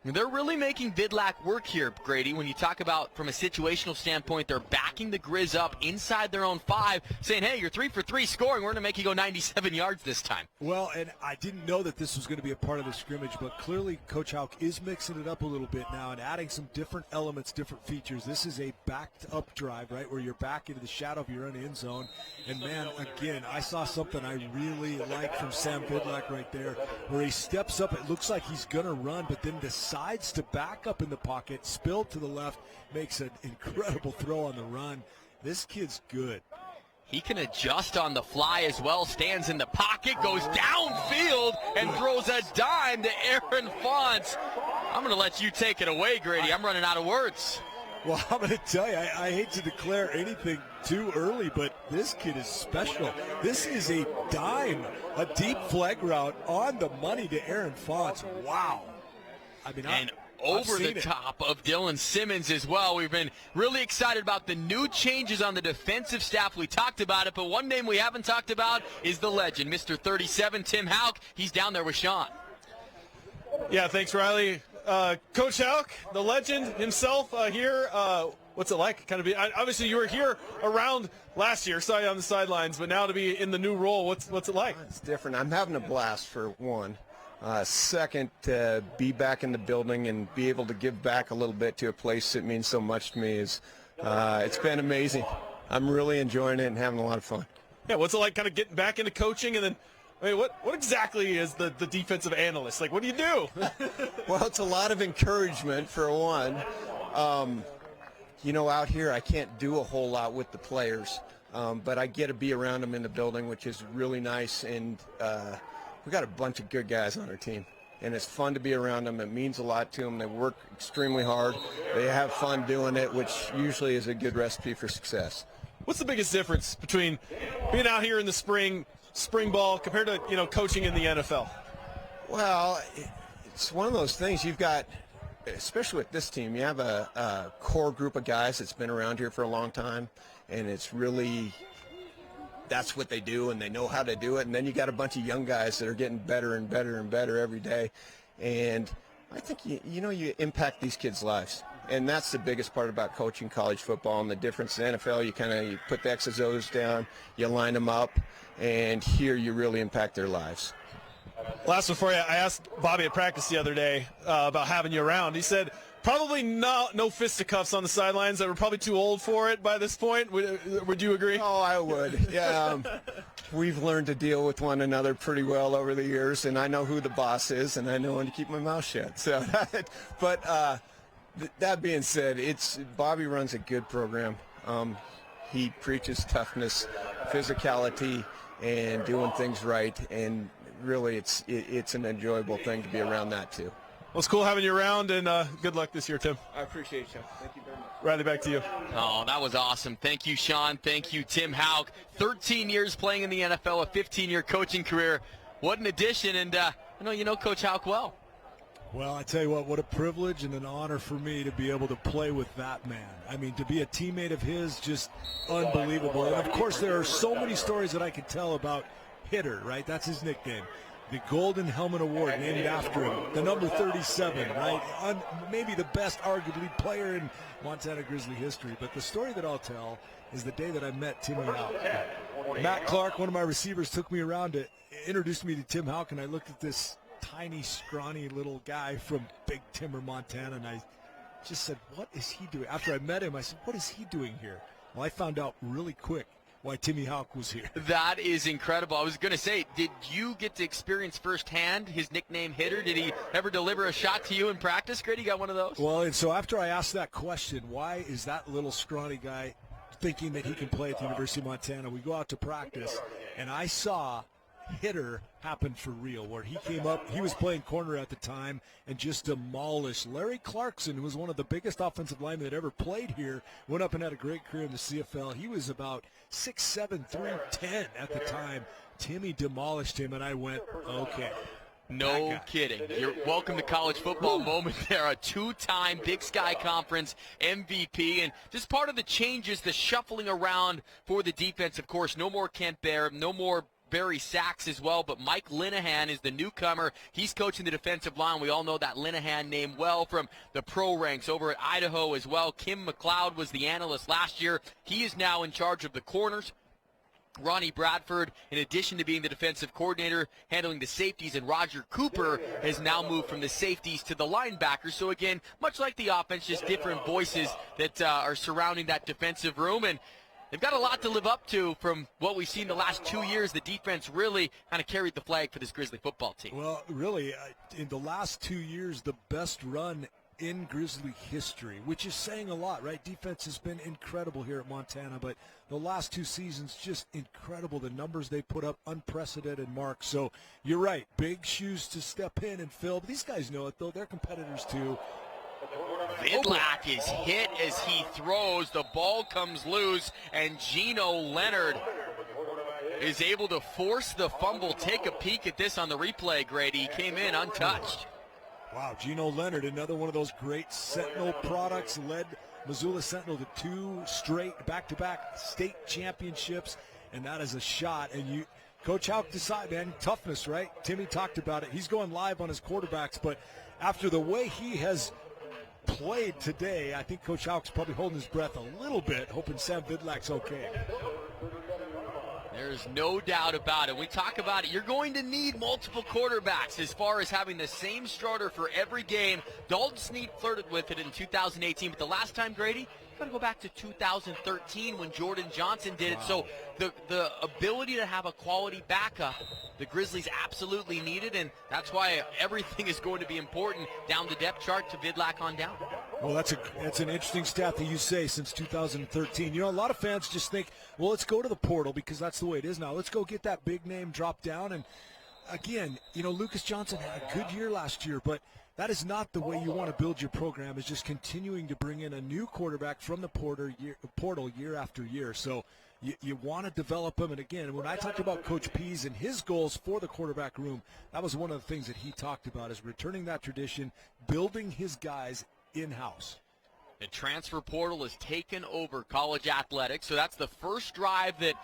They're really making Vidlac work here, Grady. When you talk about from a situational standpoint, they're backing the Grizz up inside their own 5, saying, hey, you're 3 for 3 scoring. We're going to make you go 97 yards this time. Well, and I didn't know that this was going to be a part of the scrimmage, but clearly Coach Houck is mixing it up a little bit now and adding some different elements, different features. This is a backed-up drive, right, where you're back into the shadow of your own end zone. And, man, again, I saw something I really like from Sam Vidlac right there, where he steps up. It looks like he's going to run, but then decides to back up in the pocket, spill to the left, makes an incredible throw on the run. This kid's good. He can adjust on the fly as well, stands in the pocket, goes downfield, and throws a dime to Aaron Fonts. I'm going to let you take it away, Grady. I'm running out of words. Well, I'm going to tell you, I hate to declare anything too early, but this kid is special. This is a dime, a deep flag route on the money to Aaron Fonts. Wow. I mean, and over the top of Dylan Simmons as well. We've been really excited about the new changes on the defensive staff. We talked about it, but one name we haven't talked about is the legend, Mr. 37, Tim Houck. He's down there with Sean. Yeah, thanks, Riley. Coach Houck, the legend himself here. What's it like? Kind of be obviously you were here around last year, saw you on the sidelines, but now to be in the new role, what's it like? It's different. I'm having a blast for one. Second, to be back in the building and be able to give back a little bit to a place that means so much to me is it's been amazing. I'm really enjoying it and having a lot of fun. Yeah, what's it like kind of getting back into coaching and then what exactly is the defensive analyst? Like, what do you do? Well, it's a lot of encouragement for one. Out here I can't do a whole lot with the players, but I get to be around them in the building, which is really nice, and we got a bunch of good guys on our team, and it's fun to be around them. It means a lot to them. They work extremely hard. They have fun doing it, which usually is a good recipe for success. What's the biggest difference between being out here in the spring ball compared to coaching in the NFL? Well, it's one of those things. You've got, especially with this team, you have a core group of guys that's been around here for a long time, and it's really that's what they do, and they know how to do it. And then you got a bunch of young guys that are getting better and better and better every day. And I think you impact these kids' lives. And that's the biggest part about coaching college football. And the difference in the NFL, you put the X's O's down, you line them up, and here you really impact their lives. Last one for you. I asked Bobby at practice the other day about having you around. He said probably no fisticuffs on the sidelines. That we're probably too old for it by this point. Would you agree? Oh, I would. Yeah, we've learned to deal with one another pretty well over the years, and I know who the boss is, and I know when to keep my mouth shut. So, but That being said, Bobby runs a good program. He preaches toughness, physicality, and doing things right. And really, it's an enjoyable thing to be around that too. Well, it's cool having you around, and good luck this year, Tim. I appreciate you. Thank you very much. Riley, back to you. Oh, that was awesome. Thank you, Sean. Thank you, Tim Houck. 13 years playing in the NFL, a 15-year coaching career. What an addition, and I know you know Coach Houck well. Well, I tell you what a privilege and an honor for me to be able to play with that man. I mean, to be a teammate of his, just unbelievable. And, of course, there are so many stories that I could tell about Hitter, right? That's his nickname. The Golden Helmet Award named after him, the number 37, right? Maybe the best, arguably, player in Montana Grizzly history. But the story that I'll tell is the day that I met Timmy Houck. Matt Clark, one of my receivers, took me around to introduce me to Tim Houck, and I looked at this tiny, scrawny little guy from Big Timber, Montana, and I just said, what is he doing? After I met him, I said, what is he doing here? Well, I found out really quick why Timmy Houck was here. That is incredible. I was going to say, did you get to experience firsthand his nickname Hitter? Did he ever deliver a shot to you in practice? Grady, you got one of those? Well, and so after I asked that question, why is that little scrawny guy thinking that he can play at the University of Montana? We go out to practice, and I saw Hitter happen for real, where he came up, he was playing corner at the time, and just demolished Larry Clarkson, who was one of the biggest offensive linemen that ever played here, went up and had a great career in the CFL. He was about 6'7", 310 at the time. Timmy demolished him, and I went, okay. No kidding. You're welcome to college football moment there. A two-time Big Sky Conference MVP. And just part of the changes, the shuffling around for the defense, of course. No more Kent Bear, no more Barry Sachs as well, but Mike Linehan is the newcomer. He's coaching the defensive line. We all know that Linehan name well from the pro ranks over at Idaho as well. Kim McLeod was the analyst last year. He is now in charge of the corners. Ronnie Bradford, in addition to being the defensive coordinator, handling the safeties, and Roger Cooper has now moved from the safeties to the linebackers. So again, much like the offense, just different voices that are surrounding that defensive room, and they've got a lot to live up to from what we've seen the last 2 years. The defense really kind of carried the flag for this Grizzly football team. Well, really, in the last 2 years, the best run in Grizzly history, which is saying a lot, right? Defense has been incredible here at Montana, but the last 2 seasons, just incredible. The numbers they put up, unprecedented marks. So you're right, big shoes to step in and fill. But these guys know it, though. They're competitors, too. Vidlak is hit as he throws. The ball comes loose, and Gino Leonard is able to force the fumble. Take a peek at this on the replay, Grady. He came in untouched. Wow, Gino Leonard, another one of those great Sentinel products, led Missoula Sentinel to 2 straight back-to-back state championships, and that is a shot. And Coach Houck decided, man, toughness, right? Timmy talked about it. He's going live on his quarterbacks, but after the way he has played today, I think Coach Houck's probably holding his breath a little bit, hoping Sam Vidlak's okay. There's no doubt about it. We talk about it. You're going to need multiple quarterbacks as far as having the same starter for every game. Dalton Snead flirted with it in 2018, but the last time, Grady, you got to go back to 2013 when Jordan Johnson did it. So the ability to have a quality backup, the Grizzlies absolutely need it, and that's why everything is going to be important down the depth chart to Vidlak on down. Well, that's an interesting stat that you say since 2013. You know, a lot of fans just think, well, let's go to the portal because that's the way it is now. Let's go get that big name drop down. And again, you know, Lucas Johnson had a good year last year, but that is not the way you want to build your program, is just continuing to bring in a new quarterback from the portal year after year. So you want to develop them. And again, when I talked about Coach Pease and his goals for the quarterback room, that was one of the things that he talked about, is returning that tradition, building his guys in-house. The transfer portal has taken over college athletics, so that's the first drive that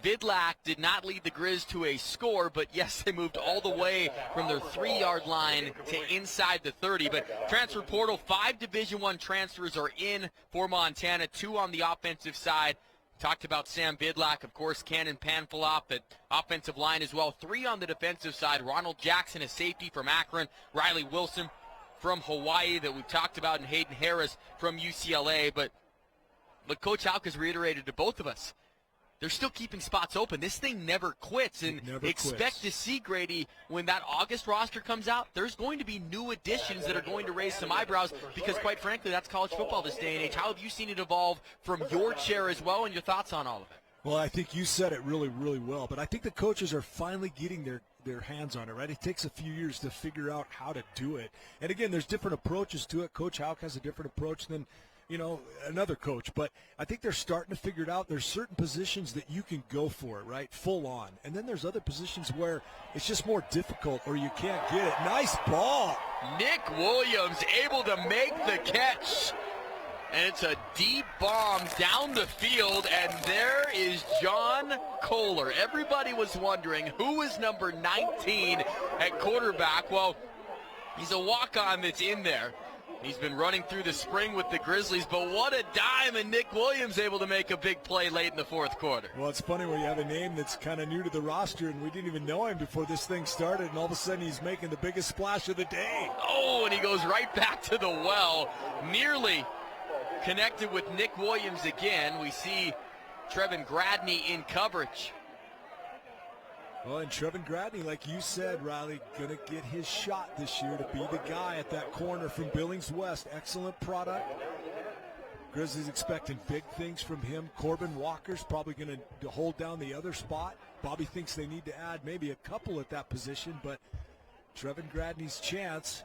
Vidlak did not lead the Grizz to a score, but yes, they moved all the way from their 3-yard line to inside the 30. But transfer portal, 5 Division I transfers are in for Montana, 2 on the offensive side. Talked about Sam Vidlak, of course, Cannon Panfilop at offensive line as well. 3 on the defensive side, Ronald Jackson, a safety from Akron, Riley Wilson from Hawaii that we've talked about, and Hayden Harris from UCLA. But Coach Houck has reiterated to both of us, they're still keeping spots open. This thing never quits, and expect to see, Grady, when that August roster comes out, there's going to be new additions that are going to raise some eyebrows because, quite frankly, that's college football this day and age. How have you seen it evolve from your chair as well, and your thoughts on all of it? Well, I think you said it really, really well, but I think the coaches are finally getting their hands on it, right? It takes a few years to figure out how to do it. And, again, there's different approaches to it. Coach Houck has a different approach than another coach. But I think they're starting to figure it out. There's certain positions that you can go for it, right, full on. And then there's other positions where it's just more difficult or you can't get it. Nice ball. Nick Williams able to make the catch. And it's a deep bomb down the field, and there is John Kohler. Everybody was wondering who is number 19 at quarterback. Well, he's a walk-on that's in there. He's been running through the spring with the Grizzlies, but what a dime, and Nick Williams able to make a big play late in the fourth quarter. Well, it's funny when you have a name that's kind of new to the roster, and we didn't even know him before this thing started, and all of a sudden he's making the biggest splash of the day. Oh, and he goes right back to the well, nearly connected with Nick Williams again. We see Trevin Gradney in coverage. Well, and Trevin Gradney, like you said, Riley, going to get his shot this year to be the guy at that corner from Billings West. Excellent product. Grizzlies expecting big things from him. Corbin Walker's probably going to hold down the other spot. Bobby thinks they need to add maybe a couple at that position, but Trevin Gradney's chance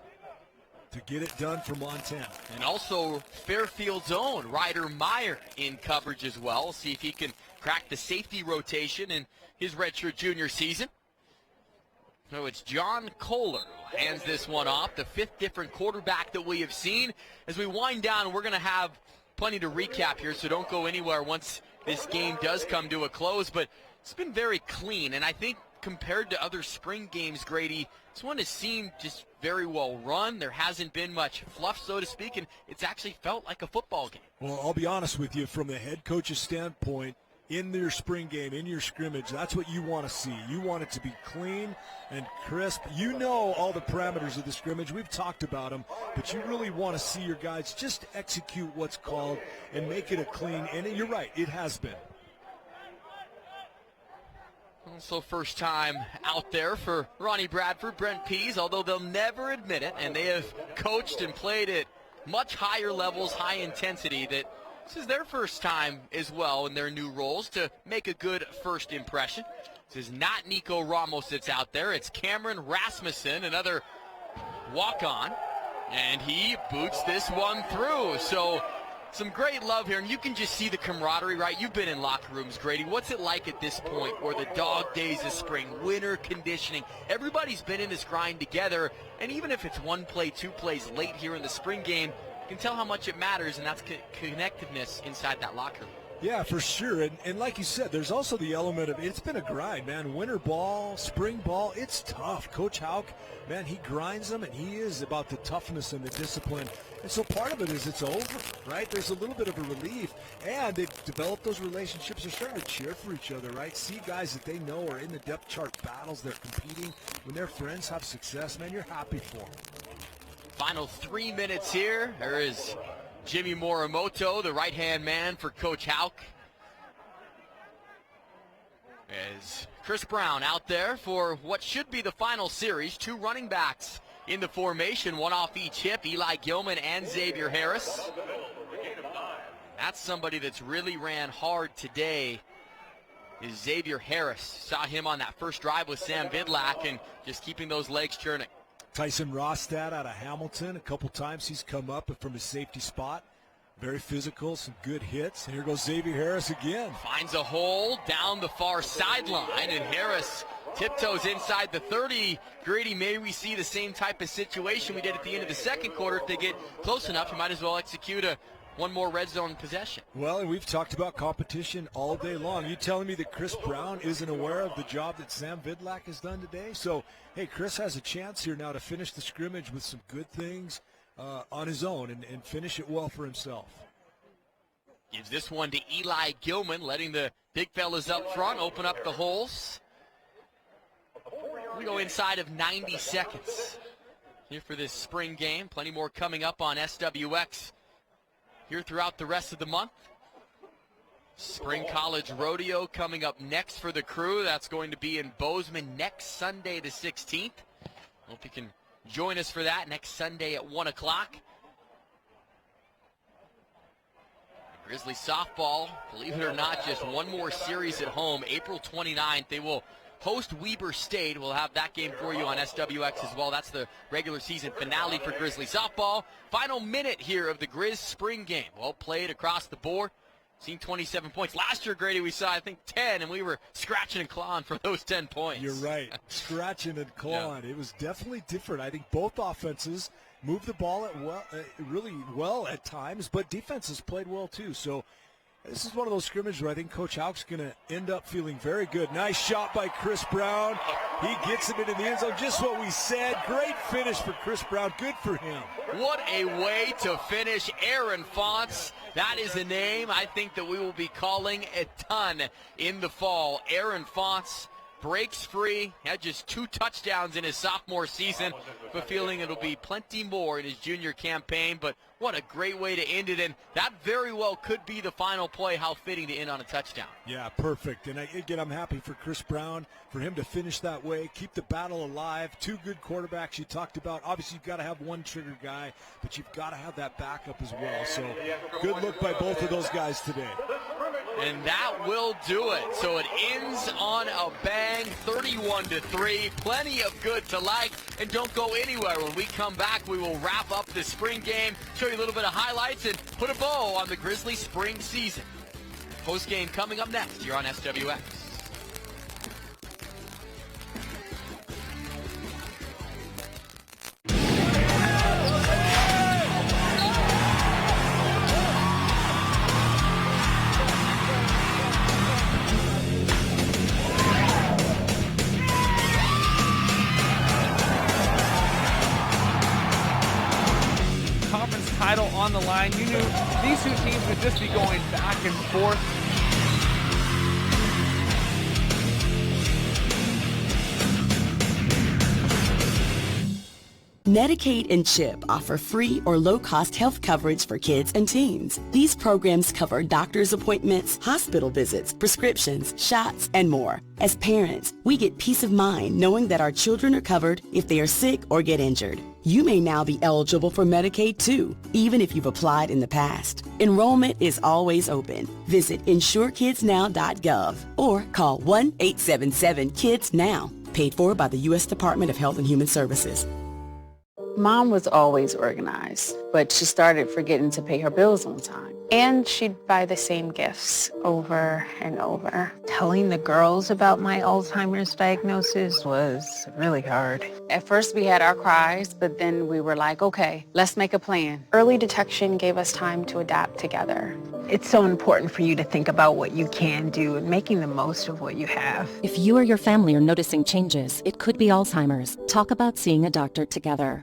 to get it done for Montana. And also Fairfield's own Ryder Meyer in coverage as well. See if he can crack the safety rotation in his redshirt junior season. So it's John Kohler who hands this one off, the fifth different quarterback that we have seen. As we wind down, we're going to have plenty to recap here, so don't go anywhere once this game does come to a close. But it's been very clean, and I think compared to other spring games, Grady, this one has seemed just very well run. There hasn't been much fluff, so to speak, and it's actually felt like a football game. Well, I'll be honest with you, from the head coach's standpoint, in your spring game, in your scrimmage, that's what you want to see. You want it to be clean and crisp. You know all the parameters of the scrimmage. We've talked about them, but you really want to see your guys just execute what's called and make it a clean, and you're right, it has been. Also first time out there for Ronnie Bradford, Brent Pease, although they'll never admit it, and they have coached and played at much higher levels, high intensity, that this is their first time as well in their new roles to make a good first impression. This is not Nico Ramos that's out there. It's Cameron Rasmussen, another walk-on, and he boots this one through. So some great love here, and you can just see the camaraderie, right? You've been in locker rooms, Grady. What's it like at this point, or the dog days of spring, winter conditioning? Everybody's been in this grind together, and even if it's one play, two plays late here in the spring game, you can tell how much it matters, and that's connectiveness inside that locker room. Yeah, for sure. And like you said, there's also the element of it's been a grind, man. Winter ball, spring ball, it's tough. Coach Houck, man, he grinds them, and he is about the toughness and the discipline. And so part of it is it's over, right? There's a little bit of a relief, and they've developed those relationships. They're starting to cheer for each other, right? See guys that they know are in the depth chart battles. They're competing. When their friends have success, man, you're happy for them. Final 3 minutes here. There is Jimmy Morimoto, the right-hand man for Coach Houck. As Chris Brown out there for what should be the final series. Two running backs in the formation, one off each hip, Eli Gilman and Xavier Harris. That's somebody that's really ran hard today, is Xavier Harris. Saw him on that first drive with Sam Vidlac and just keeping those legs churning. Tyson Rostad out of Hamilton, a couple times he's come up from his safety spot. Very physical, some good hits. And here goes Xavier Harris again. Finds a hole down the far sideline, and Harris tiptoes inside the 30. Grady, may we see the same type of situation we did at the end of the second quarter. If they get close enough, you might as well execute one more red zone possession. Well, and we've talked about competition all day long. You telling me that Chris Brown isn't aware of the job that Sam Vidlac has done today? So, hey, Chris has a chance here now to finish the scrimmage with some good things on his own and finish it well for himself. Gives this one to Eli Gilman, letting the big fellas up front open up the holes. We go inside of 90 seconds here for this spring game. Plenty more coming up on SWX here throughout the rest of the month. Spring College Rodeo coming up next for the crew. That's going to be in Bozeman next Sunday the 16th. Hope you can join us for that next Sunday at 1 o'clock. Grizzly softball, believe it or not, just one more series at home. April 29th, they will host Weber State. We'll have that game for you on SWX as well. That's the regular season finale for Grizzly softball. Final minute here of the Grizz spring game. Well played across the board. Seen 27 points. Last year, Grady, we saw, I think, 10, and we were scratching and clawing for those 10 points. You're right. Scratching and clawing. Yeah. It was definitely different. I think both offenses moved the ball really well at times, but defenses played well too. So this is one of those scrimmages where I think Coach Houck's going to end up feeling very good. Nice shot by Chris Brown. He gets it into the end zone. Just what we said. Great finish for Chris Brown. Good for him. What a way to finish. Aaron Fonts. That is a name I think that we will be calling a ton in the fall. Aaron Fonts breaks free. Had just 2 touchdowns in his sophomore season. But feeling it'll be plenty more in his junior campaign. But what a great way to end it. And that very well could be the final play. How fitting to end on a touchdown. Yeah, perfect. And again, I'm happy for Chris Brown, for him to finish that way, keep the battle alive. 2 good quarterbacks you talked about. Obviously, you've got to have one trigger guy, but you've got to have that backup as well. So good look by both of those guys today. And that will do it. So it ends on a bang, 31-3. Plenty of good to like. And don't go anywhere. When we come back, we will wrap up the spring game, show you a little bit of highlights, and put a bow on the Grizzly spring season. Post game coming up next here on SWX. Title on the line. You knew these 2 teams would just be going back and forth. Medicaid and CHIP offer free or low-cost health coverage for kids and teens. These programs cover doctor's appointments, hospital visits, prescriptions, shots, and more. As parents, we get peace of mind knowing that our children are covered if they are sick or get injured. You may now be eligible for Medicaid too, even if you've applied in the past. Enrollment is always open. Visit insurekidsnow.gov or call 1-877-KIDS-NOW. Paid for by the U.S. Department of Health and Human Services. Mom was always organized, but she started forgetting to pay her bills on time. And she'd buy the same gifts over and over. Telling the girls about my Alzheimer's diagnosis was really hard. At first we had our cries, but then we were like, okay, let's make a plan. Early detection gave us time to adapt together. It's so important for you to think about what you can do and making the most of what you have. If you or your family are noticing changes, it could be Alzheimer's. Talk about seeing a doctor together.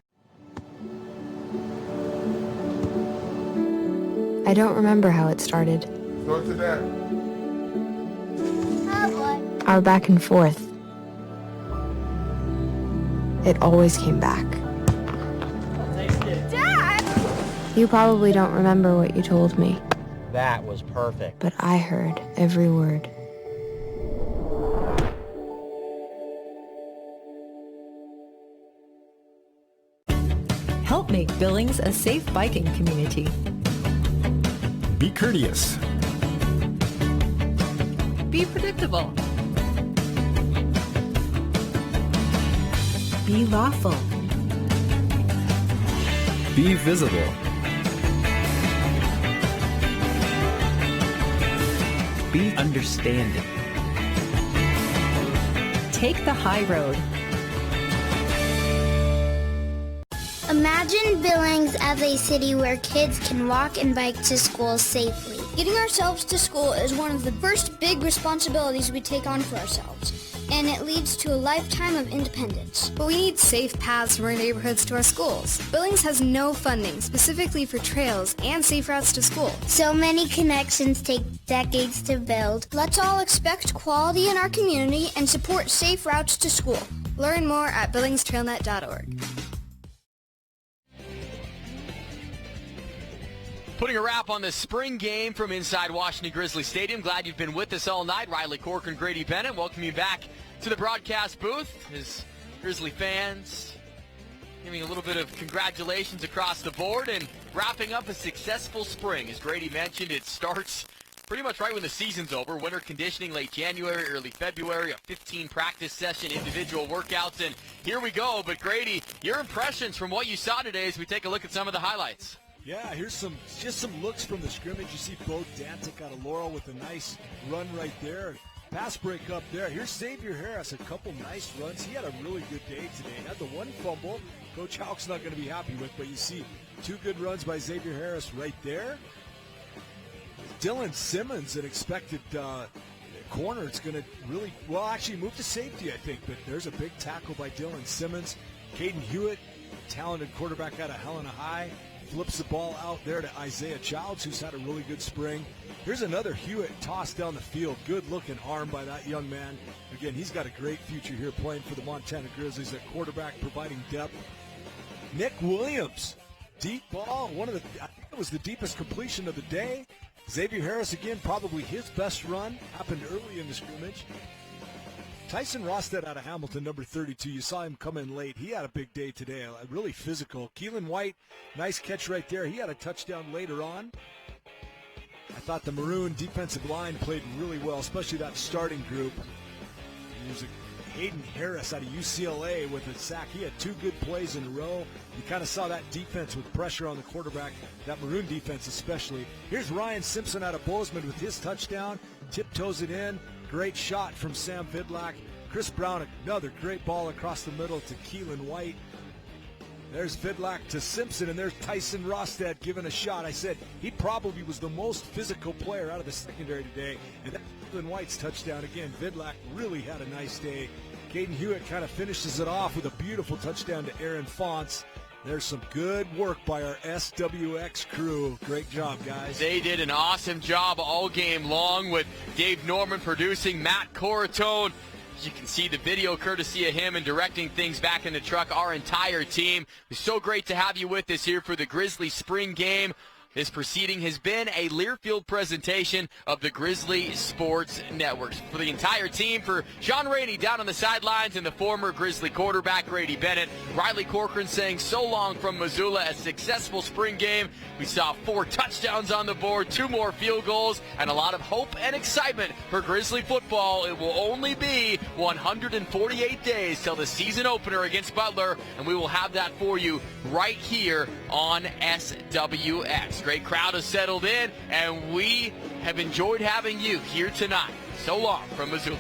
I don't remember how it started. Go to that. Our back and forth. It always came back. Dad! You probably don't remember what you told me. That was perfect. But I heard every word. Help make Billings a safe biking community. Be courteous. Be predictable. Be lawful. Be visible. Be understanding. Take the high road. Imagine Billings as a city where kids can walk and bike to school safely. Getting ourselves to school is one of the first big responsibilities we take on for ourselves, and it leads to a lifetime of independence. But we need safe paths from our neighborhoods to our schools. Billings has no funding specifically for trails and safe routes to school. So many connections take decades to build. Let's all expect quality in our community and support safe routes to school. Learn more at billingstrailnet.org. Putting a wrap on the spring game from inside Washington-Grizzly Stadium. Glad you've been with us all night. Riley Corcoran, Grady Bennett, welcome you back to the broadcast booth. As Grizzly fans giving a little bit of congratulations across the board and wrapping up a successful spring. As Grady mentioned, it starts pretty much right when the season's over. Winter conditioning late January, early February, a 15 practice session, individual workouts, and here we go. But Grady, your impressions from what you saw today as we take a look at some of the highlights. Yeah, here's some looks from the scrimmage. You see Bo Dantic out of Laurel with a nice run right there. Pass break up there. Here's Xavier Harris, a couple nice runs. He had a really good day today. Had the one fumble Coach Houck's not going to be happy with, but you see two good runs by Xavier Harris right there. Dylan Simmons, an expected corner. It's going to really, well, actually move to safety, I think, but there's a big tackle by Dylan Simmons. Caden Hewitt, talented quarterback out of Helena High, flips the ball out there to Isaiah Childs, who's had a really good spring. Here's another Hewitt tossed down the field. Good-looking arm by that young man. Again, he's got a great future here playing for the Montana Grizzlies at quarterback, providing depth. Nick Williams, deep ball. I think it was the deepest completion of the day. Xavier Harris, again, probably his best run. Happened early in the scrimmage. Tyson Rosted out of Hamilton, number 32. You saw him come in late. He had a big day today, really physical. Keelan White, nice catch right there. He had a touchdown later on. I thought the Maroon defensive line played really well, especially that starting group. There's Hayden Harris out of UCLA with a sack. He had two good plays in a row. You kind of saw that defense with pressure on the quarterback, that Maroon defense especially. Here's Ryan Simpson out of Bozeman with his touchdown. Tiptoes it in. Great shot from Sam Vidlac. Chris Brown, another great ball across the middle to Keelan White. There's Vidlac to Simpson, and there's Tyson Rosted giving a shot. I said he probably was the most physical player out of the secondary today. And that's Keelan White's touchdown again. Vidlac really had a nice day. Caden Hewitt kind of finishes it off with a beautiful touchdown to Aaron Fonts. There's some good work by our SWX crew. Great job, guys. They did an awesome job all game long with Dave Norman producing, Matt Coratone. As you can see the video courtesy of him and directing things back in the truck, our entire team. It's so great to have you with us here for the Grizzly spring game. This proceeding has been a Learfield presentation of the Grizzly Sports Network. For the entire team, for Sean Rainey down on the sidelines and the former Grizzly quarterback, Grady Bennett, Riley Corcoran saying so long from Missoula, a successful spring game. We saw 4 touchdowns on the board, 2 more field goals, and a lot of hope and excitement for Grizzly football. It will only be 148 days till the season opener against Butler, and we will have that for you right here on SWX. Great crowd has settled in, and we have enjoyed having you here tonight. So long from Missoula.